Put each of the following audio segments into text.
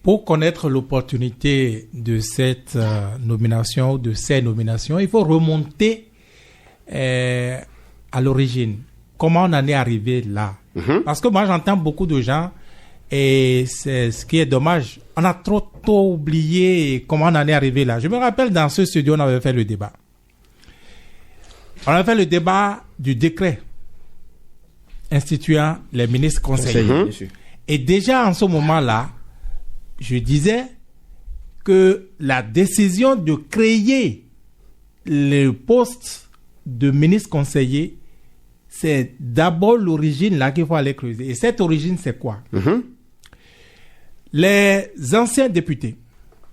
pour connaître l'opportunité de cette nomination, de ces nominations, il faut remonter à l'origine. Comment on en est arrivé là? Parce que moi, j'entends beaucoup de gens, et c'est ce qui est dommage. On a trop tôt oublié comment on en est arrivé là. Je me rappelle, dans ce studio, on avait fait le débat. On avait fait le débat du décret instituant les ministres conseillers. Et déjà, en ce moment-là, je disais que la décision de créer le poste de ministre conseiller, c'est d'abord l'origine là qu'il faut aller creuser. Et cette origine, c'est quoi? Les anciens députés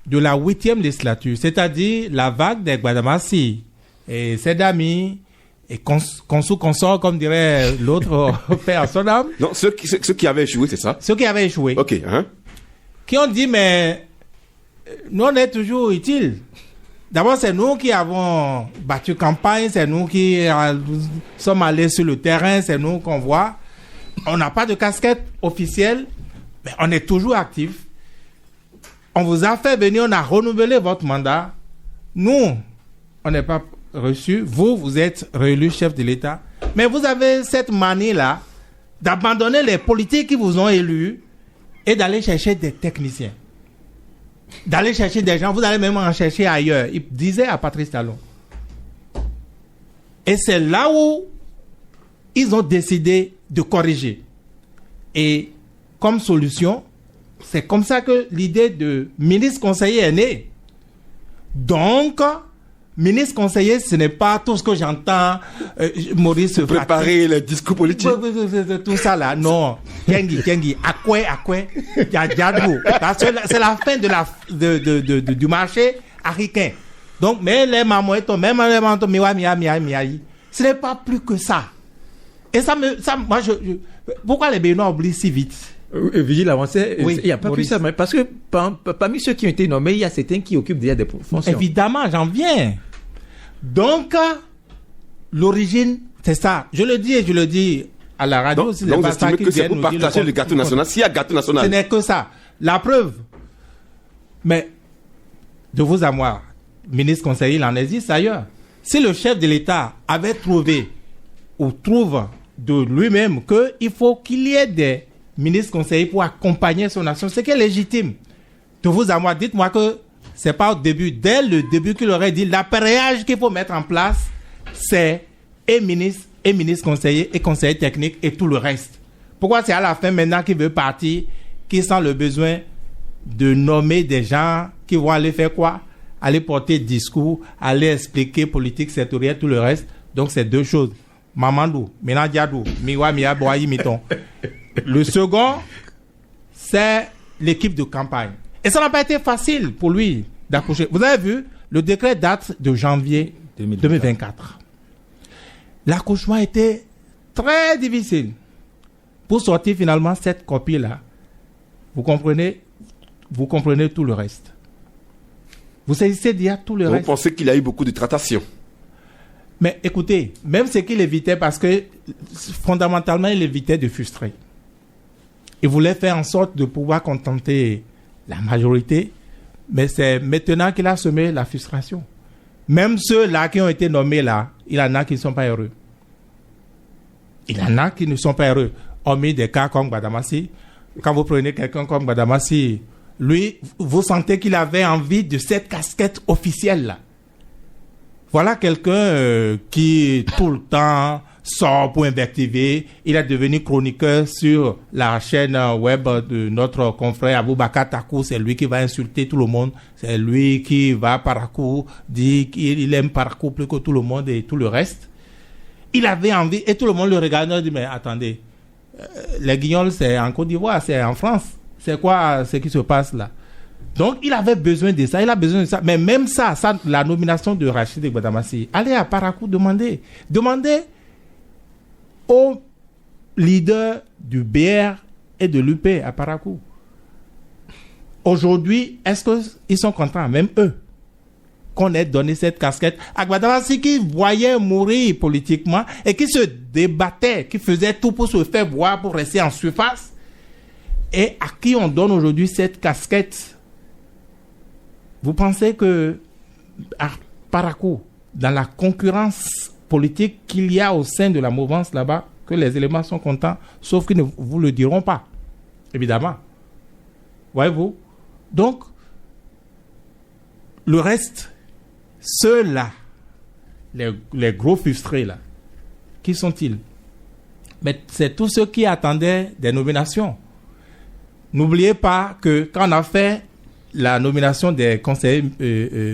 de la 8e législature, c'est-à-dire la vague des Gbadamassi et Sedami et consort, comme dirait l'autre père à son âme. Non, ceux qui avaient échoué, c'est ça? Ceux qui avaient échoué. Ok. Qui ont dit, mais nous, on est toujours utiles. D'abord, c'est nous qui avons battu campagne, c'est nous qui sommes allés sur le terrain, c'est nous qu'on voit. On n'a pas de casquette officielle, mais on est toujours actifs. On vous a fait venir, on a renouvelé votre mandat. Nous, on n'est pas reçus. Vous êtes réélu chef de l'État. Mais vous avez cette manie-là d'abandonner les politiques qui vous ont élus et d'aller chercher des techniciens. D'aller chercher des gens, vous allez même en chercher ailleurs. Il disait à Patrice Talon. Et c'est là où ils ont décidé de corriger. Et comme solution, c'est comme ça que l'idée de ministre conseiller est née. Donc, ministre conseiller, ce n'est pas tout ce que j'entends Maurice préparer les discours politiques. Tout ça là, non. Kengi, à quoi, c'est la fin du marché africain. Donc, mais les mamans, même les mamans, ce n'est pas plus que ça. Et moi, pourquoi les Béninois oublient si vite? Vigile avancé, il n'y a pas plus ça, mais parce que parmi ceux qui ont été nommés, il y a certains qui occupent déjà des fonctions. Évidemment, j'en viens. Donc, l'origine, c'est ça. Je le dis et je le dis à la radio. Donc vous estimez que c'est pour partager le gâteau national. S'il y a gâteau national. Ce n'est que ça. La preuve. Mais, de vous à moi, ministre conseiller, il en existe ailleurs. Si le chef de l'État avait trouvé ou trouve de lui-même qu'il faut qu'il y ait des ministres conseillers pour accompagner son action, c'est qui est légitime. De vous à moi, dites-moi que c'est pas au début, dès le début qu'il aurait dit l'appareillage qu'il faut mettre en place, c'est et ministre conseiller et conseiller technique et tout le reste. Pourquoi c'est à la fin maintenant qu'il veut partir, qu'il sent le besoin de nommer des gens qui vont aller faire quoi? Aller porter discours, aller expliquer politique sectorielle, tout le reste. Donc c'est deux choses. Mamandou, Menadiadou, Miwa Mia Boayi Miton. Le second, c'est l'équipe de campagne. Et ça n'a pas été facile pour lui d'accoucher. Vous avez vu, le décret date de janvier 2024. L'accouchement était très difficile. Pour sortir finalement cette copie-là, vous comprenez tout le reste. Vous saisissez déjà tout le reste. Vous pensez qu'il a eu beaucoup de tractations? Mais écoutez, même ce qu'il évitait, parce que fondamentalement, il évitait de frustrer. Il voulait faire en sorte de pouvoir contenter la majorité, mais c'est maintenant qu'il a semé la frustration. Même ceux-là qui ont été nommés là, il y en a qui ne sont pas heureux. Il y en a qui ne sont pas heureux. Hormis des cas comme Gbadamassi. Quand vous prenez quelqu'un comme Gbadamassi, lui, vous sentez qu'il avait envie de cette casquette officielle là. Voilà quelqu'un qui tout le temps sort pour invectiver. Il est devenu chroniqueur sur la chaîne web de notre confrère Aboubakar Takou. C'est lui qui va insulter tout le monde. C'est lui qui va Parakou, dit qu'il aime Parakou plus que tout le monde et tout le reste. Il avait envie, et tout le monde le regarde et dit, mais attendez, les Guignols, c'est en Côte d'Ivoire, c'est en France. C'est quoi ce qui se passe là? Donc, il avait besoin de ça, Mais même ça, la nomination de Rachid Gbadamassi, allez à Parakou demander aux leaders du BR et de l'UP à Parakou. Aujourd'hui, est-ce qu'ils sont contents, même eux, qu'on ait donné cette casquette à Gbadamassi qui voyait mourir politiquement et qui se débattait, qui faisait tout pour se faire voir, pour rester en surface? et à qui on donne aujourd'hui cette casquette. Vous pensez que, par à coup, dans la concurrence politique qu'il y a au sein de la mouvance là-bas, que les éléments sont contents, sauf qu'ils ne vous le diront pas, évidemment. Voyez-vous? Donc, le reste, ceux-là, les gros frustrés là, qui sont-ils? Mais c'est tous ceux qui attendaient des nominations. N'oubliez pas que quand on a fait la nomination des conseillers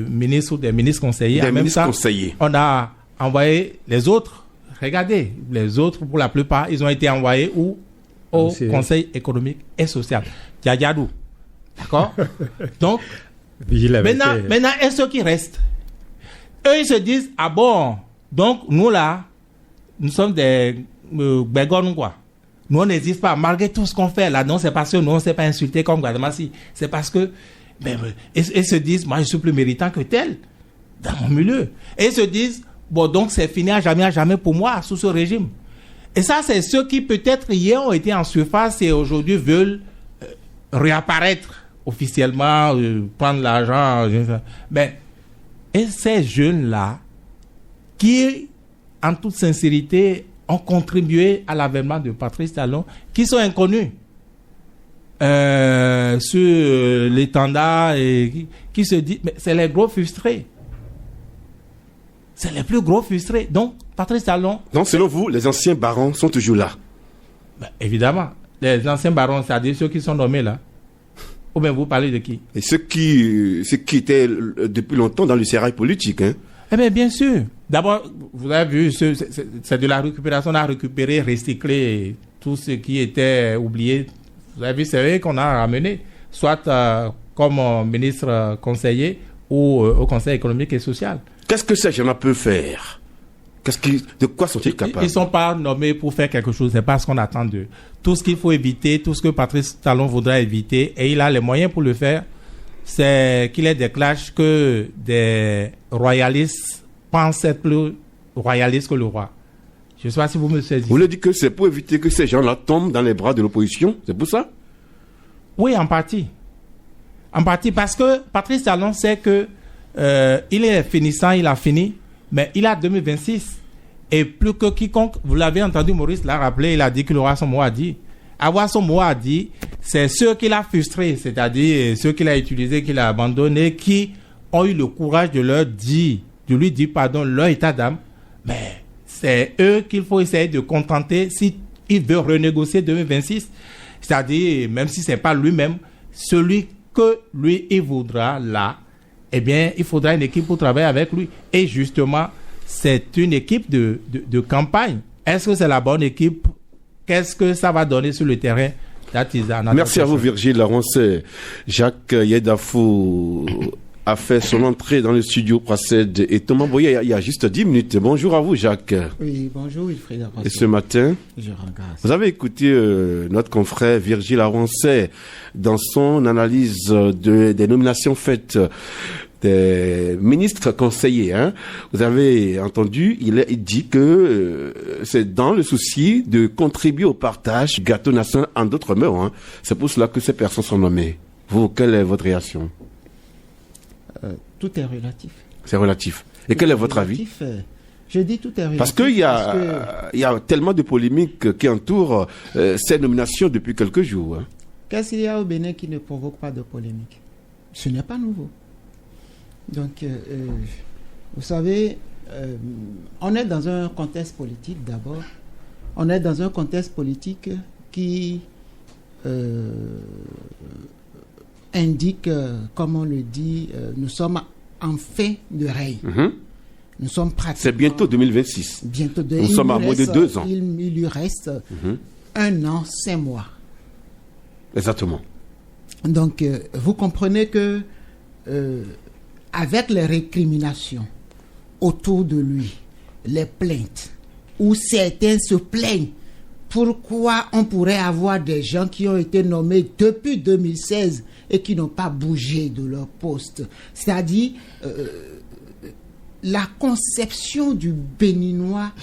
ministres ou des ministres conseillers, en même temps, on a envoyé les autres. Regardez, les autres, pour la plupart, ils ont été envoyés où? Au Conseil économique et social. Djadjadou. D'accord? Donc, maintenant, et ceux qui restent, eux, ils se disent, ah bon, donc nous là, nous sommes des bégons, quoi. Nous, on n'hésite pas, malgré tout ce qu'on fait là. Non, c'est parce que nous, on ne s'est pas insulté comme Guadamassi. C'est parce que, ils se disent, moi, je suis plus méritant que tel dans mon milieu. Et ils se disent, bon, donc c'est fini à jamais pour moi sous ce régime. Et ça, c'est ceux qui peut-être hier ont été en surface et aujourd'hui veulent réapparaître officiellement, prendre l'argent. Mais, et ces jeunes-là, qui, en toute sincérité, ont contribué à l'avènement de Patrice Talon, qui sont inconnus sur l'étendard et qui se disent, mais c'est les gros frustrés. C'est les plus gros frustrés. Donc, Patrice Talon... Donc, selon vous, les anciens barons sont toujours là? Évidemment. Les anciens barons, c'est-à-dire ceux qui sont nommés là. Ou bien vous parlez de qui? Et ceux qui étaient depuis longtemps dans le sérail politique, hein? Eh bien, bien sûr. D'abord, vous avez vu, c'est de la récupération. On a récupéré, recyclé tout ce qui était oublié. Vous avez vu, c'est eux qu'on a ramené, soit comme ministre conseiller ou au Conseil économique et social. Qu'est-ce que ces gens-là peuvent faire? De quoi sont-ils capables? Ils ne sont pas nommés pour faire quelque chose. Ce n'est pas ce qu'on attend d'eux. Tout ce qu'il faut éviter, tout ce que Patrice Talon voudrait éviter, et il a les moyens pour le faire, c'est qu'il ait des clashs que des royalistes pensent être plus royalistes que le roi. Je ne sais pas si vous me saisissez. Vous voulez dire que c'est pour éviter que ces gens-là tombent dans les bras de l'opposition? C'est pour ça? Oui, en partie. En partie parce que Patrice Talon sait que il est finissant, il a fini, mais il a 2026. Et plus que quiconque, vous l'avez entendu, Maurice l'a rappelé, il a dit qu'il aura son mot à dire. Avoir son mot à dire, c'est ceux qu'il a frustrés, c'est-à-dire ceux qu'il a utilisés, qu'il a abandonnés, qui ont eu le courage de lui dire pardon, leur état d'âme. Mais c'est eux qu'il faut essayer de contenter s'il veut renégocier 2026. C'est-à-dire, même si ce n'est pas lui-même, celui que lui, il voudra là, eh bien, il faudra une équipe pour travailler avec lui. Et justement, c'est une équipe de campagne. Est-ce que c'est la bonne équipe? Qu'est-ce que ça va donner sur le terrain? Merci à vous, Virgile Laroncet. Jacques Yedafou a fait son entrée dans le studio Prassed et Thomas Boyer il y a juste 10 minutes. Bonjour à vous, Jacques. Oui, bonjour, Wilfried. Et ce matin, je rends grâce. Vous avez écouté notre confrère Virgile Laroncet dans son analyse des nominations faites des ministres conseillers. Hein. Vous avez entendu, il dit que c'est dans le souci de contribuer au partage du gâteau national en d'autres mots. Hein. C'est pour cela que ces personnes sont nommées. Vous, quelle est votre réaction? Tout est relatif. C'est relatif. Et quel est votre avis? Je dis tout est relatif. Parce qu'il y a tellement de polémiques qui entourent ces nominations depuis quelques jours. Hein. Qu'est-ce qu'il y a au Bénin qui ne provoque pas de polémique? Ce n'est pas nouveau. Donc, vous savez, on est dans un contexte politique d'abord. On est dans un contexte politique qui indique, comme on le dit, nous sommes en fin de règne. Mm-hmm. Nous sommes pratiquement... C'est bientôt 2026. Nous sommes à moins de 2 ans. Il lui reste 1 an, 5 mois. Exactement. Donc, vous comprenez que avec les récriminations autour de lui, les plaintes, où certains se plaignent, pourquoi on pourrait avoir des gens qui ont été nommés depuis 2016 et qui n'ont pas bougé de leur poste? C'est-à-dire, la conception du Béninois,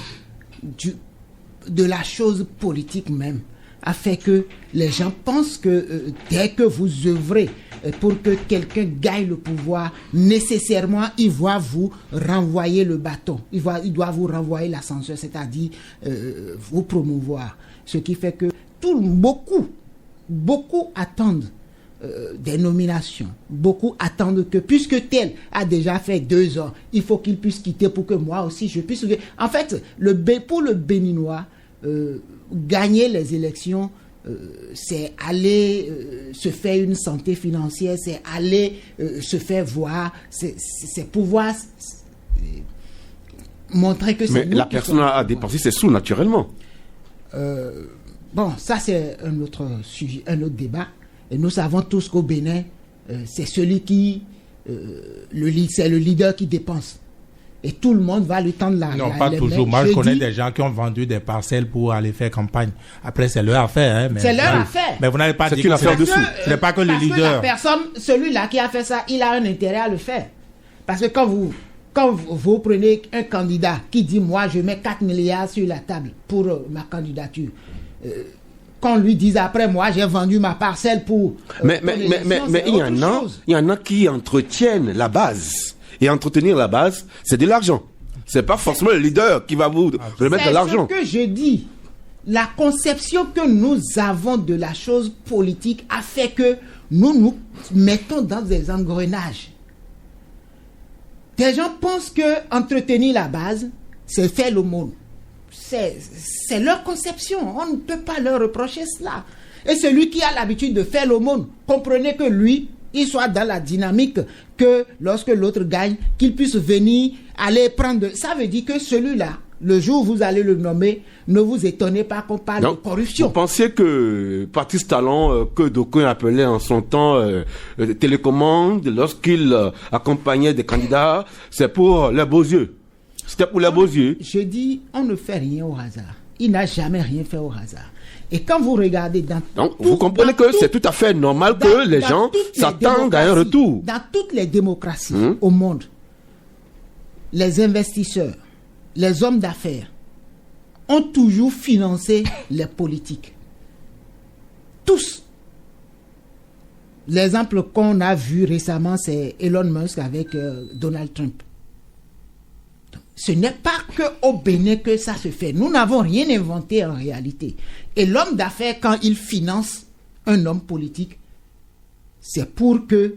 de la chose politique même, a fait que les gens pensent que dès que vous œuvrez pour que quelqu'un gagne le pouvoir, nécessairement, il va vous renvoyer le bâton. Il doit vous renvoyer l'ascenseur, c'est-à-dire vous promouvoir. Ce qui fait que beaucoup attendent des nominations. Beaucoup attendent que, puisque tel a déjà fait 2 ans, il faut qu'il puisse quitter pour que moi aussi je puisse... En fait, pour le Béninois, gagner les élections, c'est aller se faire une santé financière, c'est aller se faire voir, c'est pouvoir montrer que c'est... Mais la personne a dépensé ses sous naturellement. Bon, ça c'est un autre sujet, un autre débat. Et nous savons tous qu'au Bénin, c'est celui qui... c'est le leader qui dépense. Et tout le monde va lui tendre la Non, pas toujours. Moi, je connais des gens qui ont vendu des parcelles pour aller faire campagne. Après, c'est leur affaire. Hein, mais c'est leur affaire. Mais vous n'avez pas dit que c'est dessous. Ce n'est pas que le leader. La personne, celui-là qui a fait ça, il a un intérêt à le faire. Parce que quand vous prenez un candidat qui dit, moi, je mets 4 milliards sur la table pour ma candidature, qu'on lui dise après, moi, j'ai vendu ma parcelle pour... mais il y en a qui entretiennent la base. Et entretenir la base, c'est de l'argent. C'est pas forcément le leader qui va vous remettre de l'argent. C'est ce que je dis. La conception que nous avons de la chose politique a fait que nous nous mettons dans des engrenages. Des gens pensent que entretenir la base, c'est faire l'aumône. C'est leur conception. On ne peut pas leur reprocher cela. Et celui qui a l'habitude de faire l'aumône, comprenez que lui, il soit dans la dynamique que lorsque l'autre gagne, qu'il puisse venir aller prendre... Ça veut dire que celui-là, le jour où vous allez le nommer, ne vous étonnez pas qu'on parle de corruption. Vous pensez que Patrice Talon, que d'aucuns appelaient en son temps télécommande, lorsqu'il accompagnait des candidats, c'est pour les beaux yeux? C'était pour les beaux yeux? Je dis, on ne fait rien au hasard. Il n'a jamais rien fait au hasard. Et quand vous regardez vous comprenez que c'est tout à fait normal que les gens s'attendent à un retour. Dans toutes les démocraties au monde, les investisseurs, les hommes d'affaires ont toujours financé les politiques. Tous. L'exemple qu'on a vu récemment, c'est Elon Musk avec Donald Trump. Ce n'est pas qu'au Bénin que ça se fait. Nous n'avons rien inventé en réalité. Et l'homme d'affaires, quand il finance un homme politique, c'est pour que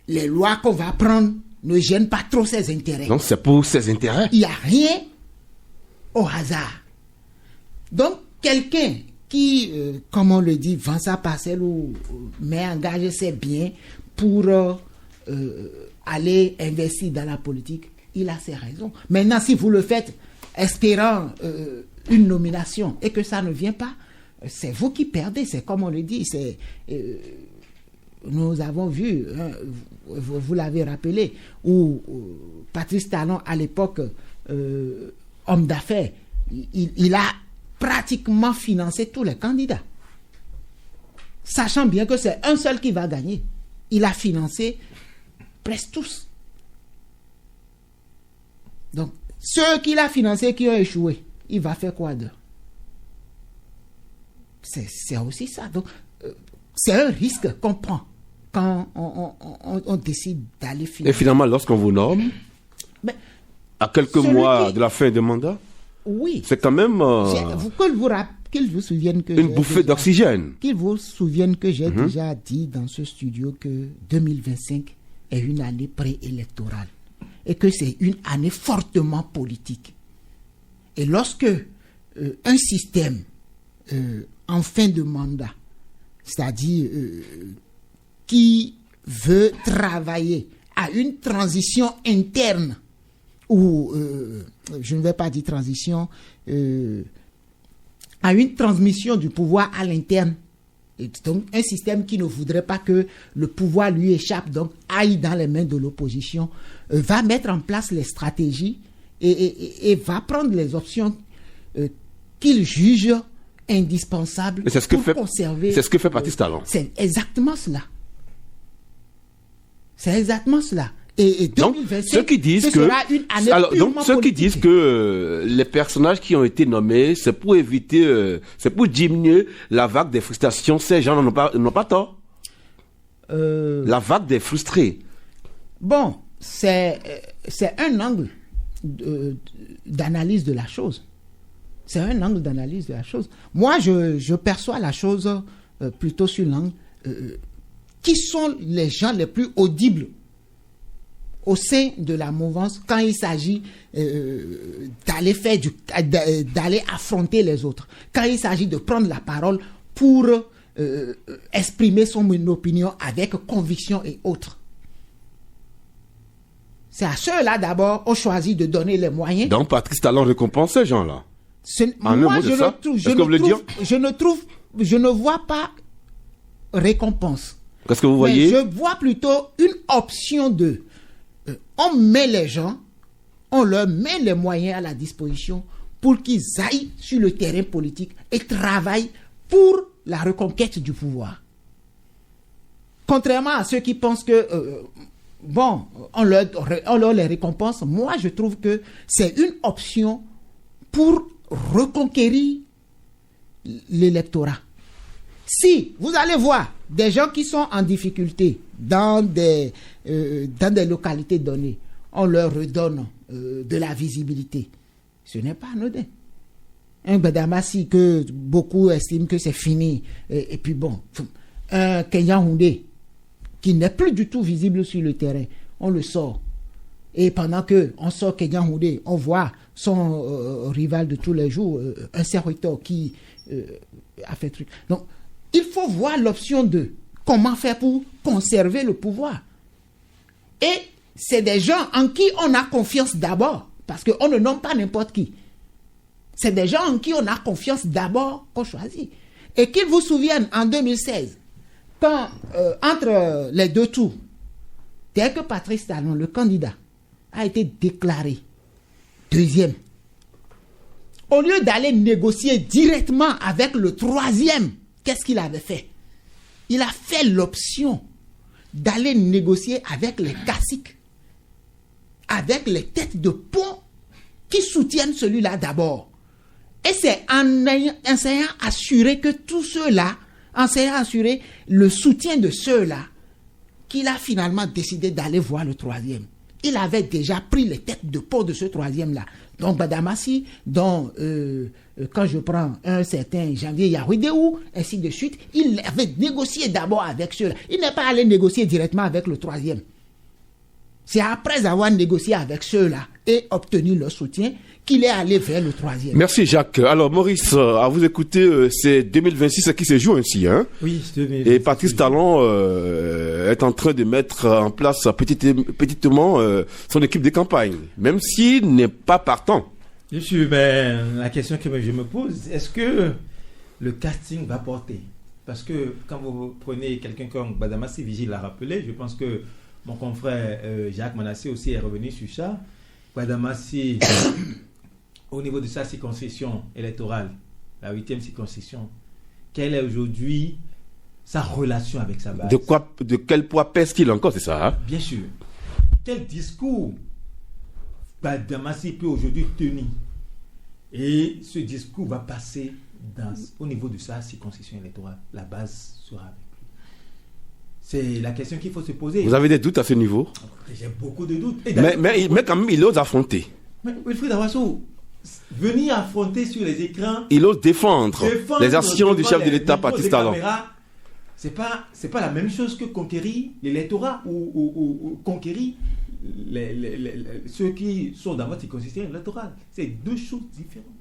les lois qu'on va prendre ne gênent pas trop ses intérêts. Donc c'est pour ses intérêts. Il n'y a rien au hasard. Donc quelqu'un qui, comme on le dit, vend sa parcelle ou met en gage ses biens pour aller investir dans la politique, il a ses raisons. Maintenant, si vous le faites espérant une nomination et que ça ne vient pas, c'est vous qui perdez. C'est comme on le dit. Nous avons vu, hein, vous l'avez rappelé, où Patrice Talon, à l'époque, homme d'affaires, il a pratiquement financé tous les candidats. Sachant bien que c'est un seul qui va gagner. Il a financé presque tous. Donc, ceux qu'il a financés qui ont échoué, il va faire quoi d'eux? C'est aussi ça. Donc, c'est un risque qu'on prend quand on décide d'aller financer. Et finalement, lorsqu'on vous nomme, à quelques mois de la fin du mandat, oui, c'est quand même qu'il vous souvienne que une bouffée d'oxygène. Qu'il vous souvienne que j'ai déjà dit dans ce studio que 2025 est une année préélectorale. Et que c'est une année fortement politique. Et lorsque un système en fin de mandat, c'est-à-dire qui veut travailler à une transition interne, ou je ne vais pas dire transition, à une transmission du pouvoir à l'interne, et donc un système qui ne voudrait pas que le pouvoir lui échappe, donc aille dans les mains de l'opposition, va mettre en place les stratégies et va prendre les options qu'il juge indispensables pour conserver. C'est ce que fait Patrice Talon. C'est exactement cela. C'est exactement cela. Et 2025, ceux qui disent ce sera une année purement ceux qui politique. disent que les personnages qui ont été nommés, c'est pour éviter, c'est pour diminuer la vague des frustrations, ces gens n'ont pas tort. La vague des frustrés. Bon, c'est un angle d'analyse de la chose. C'est un angle d'analyse de la chose. Moi, je perçois la chose plutôt sur l'angle qui sont les gens les plus audibles au sein de la mouvance quand il s'agit d'aller affronter les autres, quand il s'agit de prendre la parole pour exprimer son opinion avec conviction et autres. C'est à ceux-là d'abord on choisit de donner les moyens. Donc Patrice Talon récompense ces gens-là. Moi, je ne vois pas récompense. Qu'est-ce que vous voyez? Mais je vois plutôt une option de on met les gens, on leur met les moyens à la disposition pour qu'ils aillent sur le terrain politique et travaillent pour la reconquête du pouvoir. Contrairement à ceux qui pensent que on leur les récompense, moi je trouve que c'est une option pour reconquérir l'électorat. Si vous allez voir des gens qui sont en difficulté dans des localités données, on leur redonne de la visibilité. Ce n'est pas anodin. Un Badamassi que beaucoup estiment que c'est fini, et puis bon, un Kenyan Houndé qui n'est plus du tout visible sur le terrain, on le sort. Et pendant qu'on sort Kenyan Houndé, on voit son rival de tous les jours, un serviteur qui a fait truc. Donc, il faut voir l'option de comment faire pour conserver le pouvoir. Et c'est des gens en qui on a confiance d'abord, parce qu'on ne nomme pas n'importe qui. C'est des gens en qui on a confiance d'abord qu'on choisit. Et qu'ils vous souviennent, en 2016, quand, entre les deux tours, dès que Patrice Talon, le candidat, a été déclaré deuxième, au lieu d'aller négocier directement avec le troisième, qu'est-ce qu'il avait fait? Il a fait l'option d'aller négocier avec les caciques, avec les têtes de pont qui soutiennent celui-là d'abord. Et c'est en essayant d'assurer que tous ceux-là, en essayant d'assurer le soutien de ceux-là, qu'il a finalement décidé d'aller voir le troisième. Il avait déjà pris les têtes de pont de ce troisième-là. Donc Badamassi, dont quand je prends un certain Janvier Yahouidéou, ainsi de suite, il avait négocié d'abord avec ceux-là. Il n'est pas allé négocier directement avec le troisième. C'est après avoir négocié avec ceux-là et obtenu leur soutien qu'il est allé vers le troisième. Merci Jacques. Alors Maurice, à vous écouter, c'est 2026 qui se joue ainsi, hein? Oui, 2026. Et Patrice Talon est en train de mettre en place petitement son équipe de campagne, même s'il n'est pas partant. Bien sûr, mais la question que je me pose, est-ce que le casting va porter? Parce que quand vous prenez quelqu'un comme Badamassi, Vigile l'a rappelé, je pense que mon confrère Jacques Manassé aussi est revenu sur ça. Badamassi, au niveau de sa circonscription électorale, la 8e circonscription, quelle est aujourd'hui sa relation avec sa base? De quel poids pèse-t-il encore, c'est ça, hein? Bien sûr. Quel discours Badamassi peut aujourd'hui tenir? Et ce discours va passer au niveau de sa circonscription électorale. La base sera avec lui. C'est la question qu'il faut se poser. Vous avez des doutes à ce niveau? J'ai beaucoup de doutes. Mais quand même, il ose affronter. Mais Wilfried Awasso, venir affronter sur les écrans, il ose défendre les actions du chef de l'État, Patrice Talon. C'est pas la même chose que conquérir l'électorat ou conquérir ceux qui sont dans votre circonscription électorale. C'est deux choses différentes.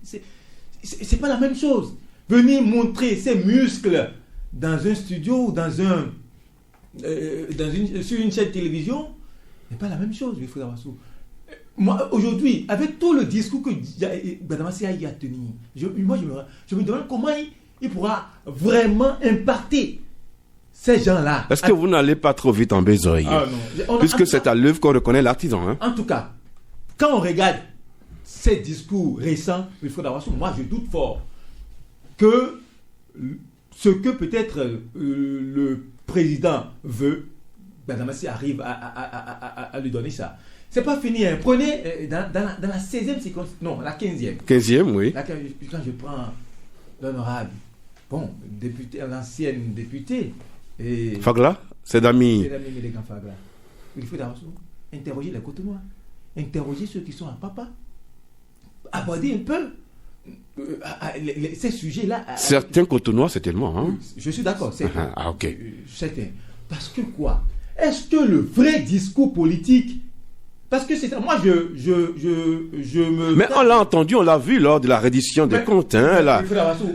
C'est pas la même chose. Venir montrer ses muscles dans un studio ou sur une chaîne de télévision n'est pas la même chose, Wilfried Awasso. Moi, aujourd'hui, avec tout le discours que Badamassi a tenu, je me demande comment il pourra vraiment impacter ces gens-là. Est-ce que vous n'allez pas trop vite en besogne? Puisque c'est à l'œuvre qu'on reconnaît l'artisan. Hein? En tout cas, quand on regarde ces discours récents, moi je doute fort que ce que peut-être le président veut Badamassi arrive à lui donner ça. C'est pas fini. Hein. Prenez dans la 16e séquence, non, la 15e. 15e, oui. Là, quand je prends l'honorable, député, l'ancienne députée. Fagla, c'est d'Ami. C'est d'Ami Mélégan Fagla. Il faut d'abord interroger les Cotonois, interroger ceux qui sont à Papa, aborder un peu ces sujets-là. Certains Cotonois, c'est tellement. Hein? Je suis d'accord, c'est ok. Certain. Parce que quoi? Est-ce que le vrai discours politique, parce que c'est moi je me. Mais on l'a entendu, on l'a vu lors de la reddition des comptes. Hein,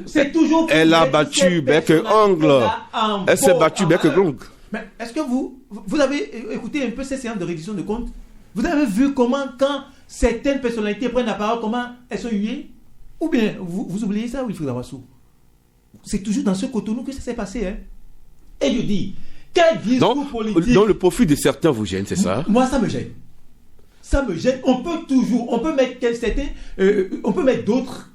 c'est toujours. Elle a battu bec et ongle. Elle s'est battue bec et ongle. Mais est-ce que vous avez écouté un peu ces séances de reddition de comptes? Vous avez vu comment, quand certaines personnalités prennent la parole, comment elles sont huées? Ou bien vous oubliez ça, Wilfried Awassou? C'est toujours dans ce Cotonou que ça s'est passé. Hein? Et je dis, quel discours politique. Donc le profit de certains vous gêne, c'est ça? Moi, ça me gêne. Ça me gêne. On peut mettre certains, on peut mettre d'autres.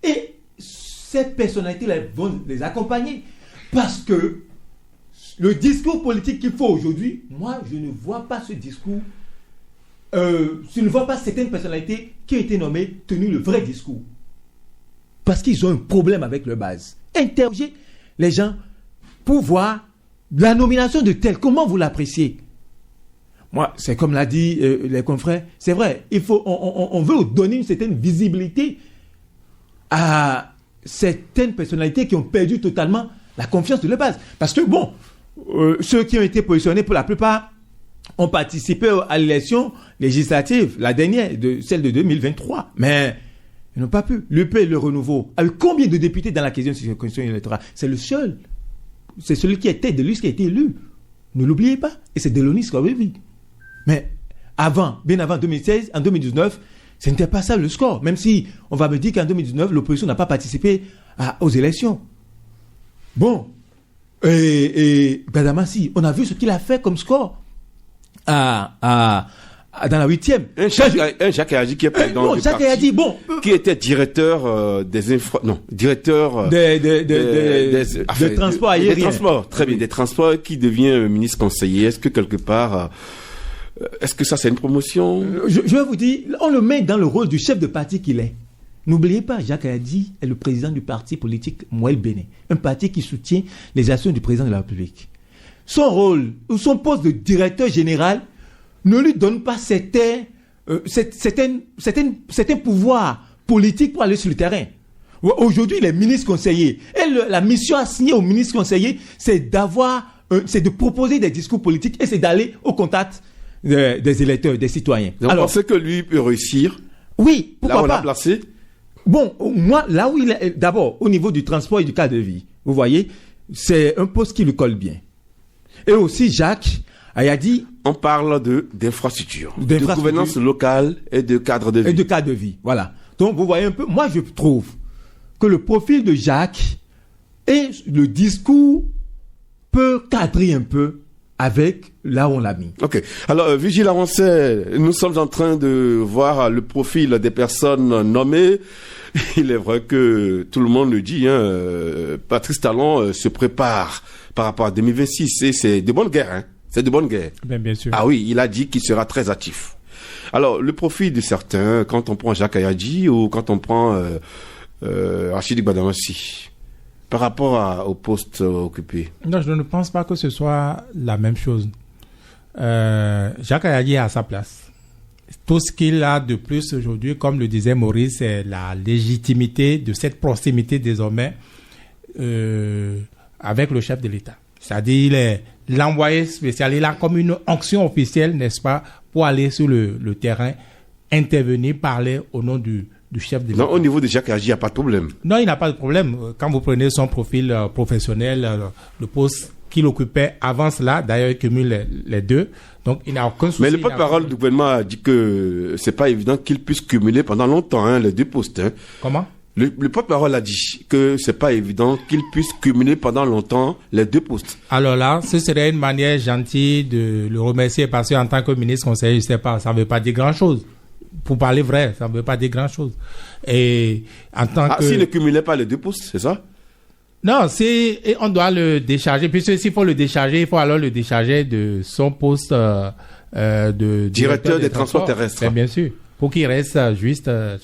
Et ces personnalités-là vont les accompagner. Parce que le discours politique qu'il faut aujourd'hui, moi, je ne vois pas ce discours. Je ne vois pas certaines personnalités qui ont été nommées tenir le vrai discours. Parce qu'ils ont un problème avec leur base. Interrogez les gens pour voir la nomination de tel. Comment vous l'appréciez? Moi, c'est comme l'a dit les confrères. C'est vrai, on veut donner une certaine visibilité à certaines personnalités qui ont perdu totalement la confiance de leur base. Parce que ceux qui ont été positionnés pour la plupart ont participé à l'élection législative, la dernière, celle de 2023. Mais ils n'ont pas pu. L'UP, le renouveau, a eu combien de députés dans la question électorale? C'est le seul. C'est celui qui est tête de liste qui a été élu. Ne l'oubliez pas. Et c'est Delonis Kawevi. Mais bien avant 2016, en 2019, ce n'était pas ça le score. Même si on va me dire qu'en 2019, l'opposition n'a pas participé aux élections. Et Badamassi, on a vu ce qu'il a fait comme score dans la 8e. Un Jacques Ayadi qui est président du parti, qui était directeur des transports aériens. Des transports, très bien, des transports, qui devient ministre conseiller. Est-ce que quelque part, est-ce que ça c'est une promotion? Je vais vous dire, on le met dans le rôle du chef de parti qu'il est. N'oubliez pas, Jacques Ayadi est le président du parti politique Mouel Béné, un parti qui soutient les actions du président de la République. Son rôle ou son poste de directeur général ne lui donne pas certains pouvoirs politiques pour aller sur le terrain. Aujourd'hui, il est ministre conseiller. Et la mission assignée au ministre conseiller, c'est de proposer des discours politiques et c'est d'aller au contact des électeurs, des citoyens. Donc, vous pensez que lui peut réussir? Oui, pourquoi pas? Là, on l'a placé? Moi, là où il est, d'abord, au niveau du transport et du cadre de vie, vous voyez, c'est un poste qui lui colle bien. Et aussi, Jacques Ayadi. On parle d'infrastructure, de gouvernance locale et de cadre de vie. Voilà. Donc, vous voyez un peu, moi, je trouve que le profil de Jacques et le discours peut cadrer un peu avec là où on l'a mis. Ok. Alors, Virgile Aroncet, nous sommes en train de voir le profil des personnes nommées. Il est vrai que tout le monde le dit, Patrice Talon se prépare par rapport à 2026 et c'est de bonne guerre, hein. C'est de bonne guerre. Bien sûr. Ah oui, il a dit qu'il sera très actif. Alors, le profil de certains, quand on prend Jacques Ayadi ou quand on prend Rachidi Badamassi, par rapport au poste occupé? Non, je ne pense pas que ce soit la même chose. Jacques Ayadi est à sa place. Tout ce qu'il a de plus aujourd'hui, comme le disait Maurice, c'est la légitimité de cette proximité désormais avec le chef de l'État. C'est-à-dire, il est l'envoyé spécial. Il a comme une onction officielle, n'est-ce pas, pour aller sur le terrain, intervenir, parler au nom du chef de l'État. Non, au niveau de Jacques Ayadi, il n'y a pas de problème. Non, il n'a pas de problème. Quand vous prenez son profil professionnel, le poste qu'il occupait avant cela, d'ailleurs, il cumule les deux. Donc, il n'a aucun souci. Mais le porte-parole du gouvernement a dit que c'est pas évident qu'il puisse cumuler pendant longtemps les deux postes. Comment? Le porte-parole a dit que c'est pas évident qu'il puisse cumuler pendant longtemps les deux postes. Alors là, ce serait une manière gentille de le remercier parce qu'en tant que ministre conseiller, je sais pas, ça ne veut pas dire grand-chose. Pour parler vrai, ça ne veut pas dire grand-chose. Et en tant que... S'il ne cumulait pas les deux postes, c'est ça? Non, et on doit le décharger. Puisque s'il faut le décharger, il faut alors le décharger de son poste de directeur des transports terrestres. Bien sûr, pour qu'il reste juste là.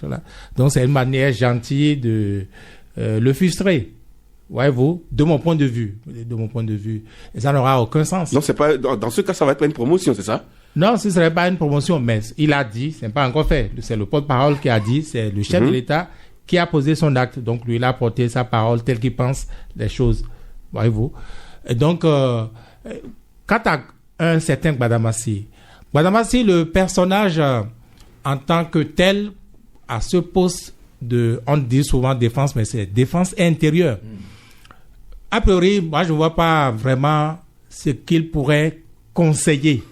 Donc c'est une manière gentille de le frustrer. Voyez-vous, de mon point de vue. Et ça n'aura aucun sens. Non, c'est pas, dans ce cas, ça va être pas une promotion, c'est ça? Non, ce serait pas une promotion, mais il a dit, c'est pas encore fait. C'est le porte-parole qui a dit, c'est le chef de l'État qui a posé son acte. Donc, lui, il a porté sa parole telle qu'il pense les choses. Voyez-vous. Et donc, quant à un certain Gbadamassi, le personnage, en tant que tel, à ce poste on dit souvent défense, mais c'est défense intérieure. A priori, moi, je ne vois pas vraiment ce qu'il pourrait conseiller.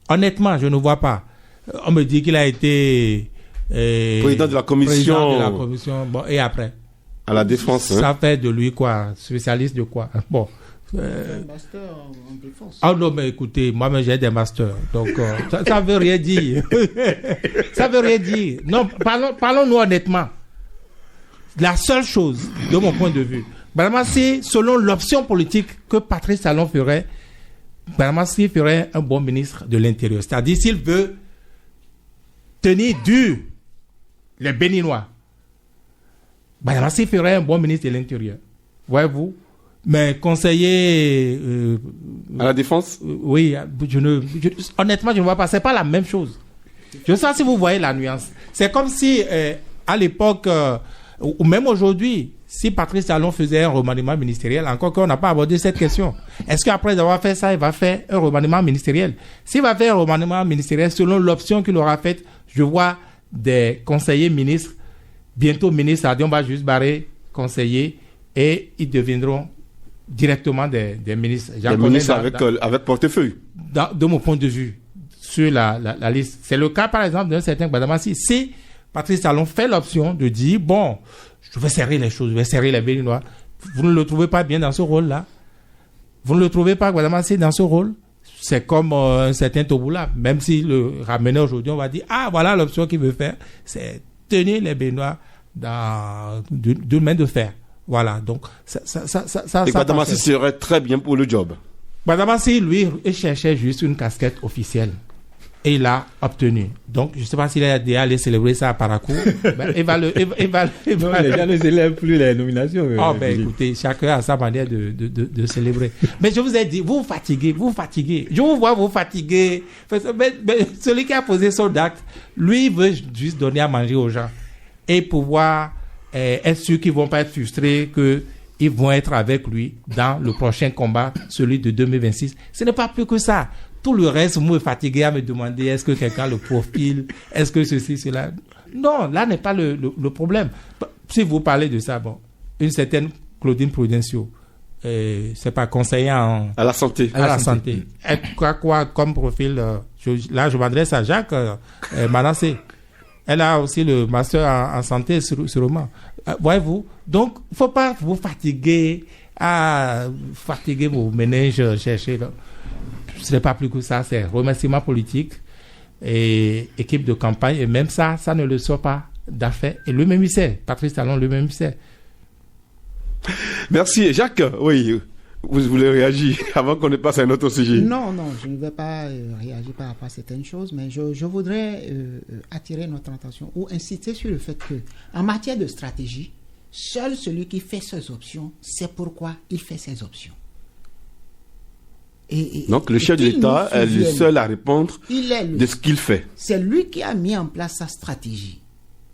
Honnêtement, je ne vois pas. On me dit qu'il a été président de la commission. Bon, et après à la défense. Ça fait de lui quoi? Spécialiste de quoi? Bon. Un master en défense. Ah non, mais écoutez, moi-même j'ai des masters. Donc, ça veut rien dire. Ça veut rien dire. Non, parlons-nous honnêtement. La seule chose, de mon point de vue, Gbadamassi, selon l'option politique que Patrice Talon ferait, Gbadamassi ferait un bon ministre de l'Intérieur. C'est-à-dire, s'il veut tenir dur les Béninois, Gbadamassi ferait un bon ministre de l'Intérieur. Voyez-vous? Mais conseiller... à la défense? Oui, honnêtement, je ne vois pas. C'est pas la même chose. Je ne sais pas si vous voyez la nuance. C'est comme si, à l'époque, ou même aujourd'hui, si Patrice Talon faisait un remaniement ministériel, encore qu'on n'a pas abordé cette question. Est-ce qu'après avoir fait ça, il va faire un remaniement ministériel? S'il va faire un remaniement ministériel, selon l'option qu'il aura faite, je vois des conseillers ministres, bientôt ministres, on va juste barrer conseillers, et ils deviendront directement des ministres. Des ministres avec portefeuille. De mon point de vue, sur la liste. C'est le cas, par exemple, d'un certain Gbadamassi. Si Patrice Talon fait l'option de dire, bon, je vais serrer les choses, je vais serrer les Béninois, vous ne le trouvez pas bien dans ce rôle-là? Vous ne le trouvez pas, Gbadamassi, dans ce rôle? C'est comme un certain Toboula. Même s'il le ramenait aujourd'hui, on va dire, ah, voilà l'option qu'il veut faire, c'est tenir les Béninois d'une main de fer. Voilà, donc ça. Et Gbadamassi serait très bien pour le job. Gbadamassi, lui, il cherchait juste une casquette officielle. Et il l'a obtenu. Donc, je ne sais pas s'il est déjà allé célébrer ça à Parakou. Ben, il va. Non, les gens ne célèbrent plus les nominations. Écoutez, chacun a sa manière de célébrer. Mais je vous ai dit, vous fatiguez. Je vous vois vous fatiguer. Mais celui qui a posé son acte, lui, il veut juste donner à manger aux gens. Et pouvoir être sûr qu'ils ne vont pas être frustrés, qu'ils vont être avec lui dans le prochain combat, celui de 2026. Ce n'est pas plus que ça. Tout le reste, vous me fatiguez à me demander est-ce que quelqu'un le profile, est-ce que ceci, cela. Non, là n'est pas le problème. Si vous parlez de ça, bon, une certaine Claudine Prudencio, c'est pas conseiller à la santé. À la santé. Quoi comme profil là, je m'adresse à Jacques Manassé. Elle a aussi le master en santé, sûrement. Voyez-vous? Donc, il ne faut pas vous fatiguer vos méninges, chercher. Là. Ce n'est pas plus que ça, c'est remerciement politique et équipe de campagne. Et même ça ne le sort pas d'affaire. Et lui-même, il sait. Patrice Talon, lui-même, il sait. Merci. Jacques, oui, vous voulez réagir avant qu'on ne passe à un autre sujet? Non, je ne vais pas réagir par rapport à certaines choses, mais je voudrais attirer notre attention ou insister sur le fait que, en matière de stratégie, seul celui qui fait ses options sait pourquoi il fait ses options. Donc le chef de l'État est le seul à répondre de ce qu'il fait. C'est lui qui a mis en place sa stratégie.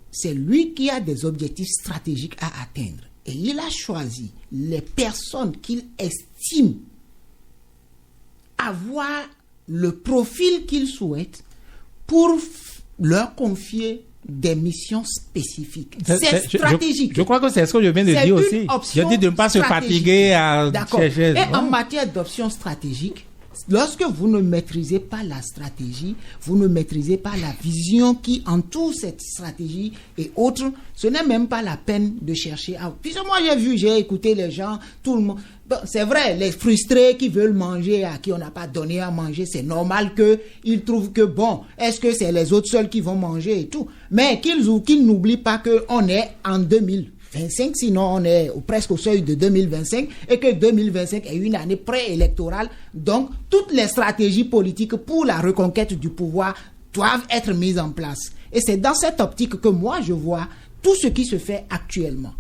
C'est lui qui a des objectifs stratégiques à atteindre. Et il a choisi les personnes qu'il estime avoir le profil qu'il souhaite pour leur confier des missions spécifiques. C'est stratégique. Je crois que c'est ce que je viens de dire aussi. Je dis de ne pas se fatiguer à chercher. Et en matière d'options stratégiques, lorsque vous ne maîtrisez pas la stratégie, vous ne maîtrisez pas la vision qui entoure cette stratégie et autres, ce n'est même pas la peine de chercher à... Puis moi j'ai écouté les gens, tout le monde... Bon, c'est vrai, les frustrés qui veulent manger, à qui on n'a pas donné à manger, c'est normal qu'ils trouvent que bon, est-ce que c'est les autres seuls qui vont manger et tout, mais qu'ils n'oublient pas qu'on est en 2000. 2025, sinon on est presque au seuil de 2025 et que 2025 est une année préélectorale. Donc, toutes les stratégies politiques pour la reconquête du pouvoir doivent être mises en place. Et c'est dans cette optique que moi, je vois tout ce qui se fait actuellement.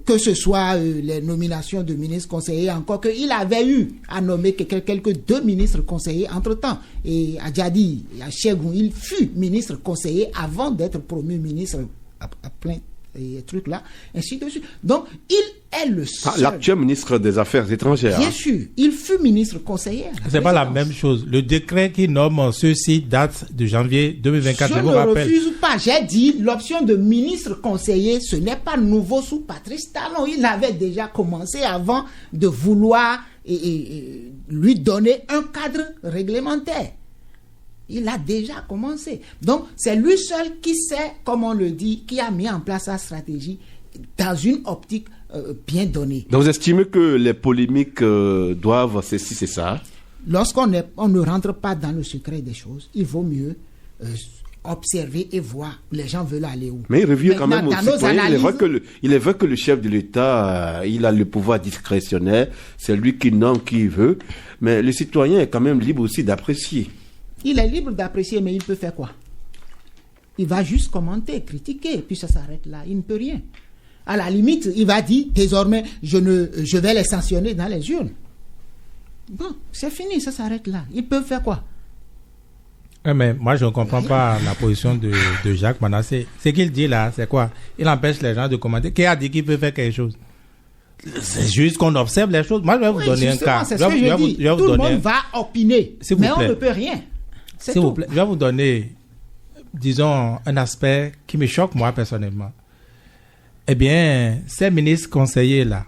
Que ce soit les nominations de ministres conseillers, encore qu'il avait eu à nommer quelques 2 ministres conseillers entre-temps. Et à Djadi, à Chegoun, il fut ministre conseiller avant d'être promu ministre à plein et trucs là, ainsi de suite. Donc, il est le seul. L'actuel ministre des Affaires étrangères. Bien sûr, il fut ministre conseiller. C'est pas la même chose. Le décret qui nomme ceux-ci date de janvier 2024. Je ne refuse pas. J'ai dit l'option de ministre conseiller, ce n'est pas nouveau sous Patrice Talon. Il avait déjà commencé avant de vouloir lui donner un cadre réglementaire. Il a déjà commencé. Donc, c'est lui seul qui sait, comme on le dit, qui a mis en place sa stratégie dans une optique bien donnée. Donc, vous estimez que les polémiques doivent ceci, c'est ça? Lorsqu'on ne rentre pas dans le secret des choses, il vaut mieux observer et voir les gens veulent aller où. Mais il revient quand même aux citoyens. Il est vrai que le chef de l'État, il a le pouvoir discrétionnaire. C'est lui qui nomme qui il veut. Mais le citoyen est quand même libre aussi d'apprécier. Il est libre d'apprécier, mais il peut faire quoi? Il va juste commenter, critiquer, et puis ça s'arrête là. Il ne peut rien. À la limite, il va dire, désormais, je vais les sanctionner dans les urnes. Bon, c'est fini, ça s'arrête là. Ils peuvent faire quoi? Mais moi, je ne comprends pas la position de Jacques Manassé. Ce qu'il dit là, c'est quoi? Il empêche les gens de commenter. Qui a dit qu'il peut faire quelque chose? C'est juste qu'on observe les choses. Moi, je vais vous donner un cas. C'est ce que je dis. Tout le monde va opiner, mais on ne peut rien. S'il vous plaît, je vais vous donner, disons, un aspect qui me choque moi personnellement. Eh bien, ces ministres conseillers là,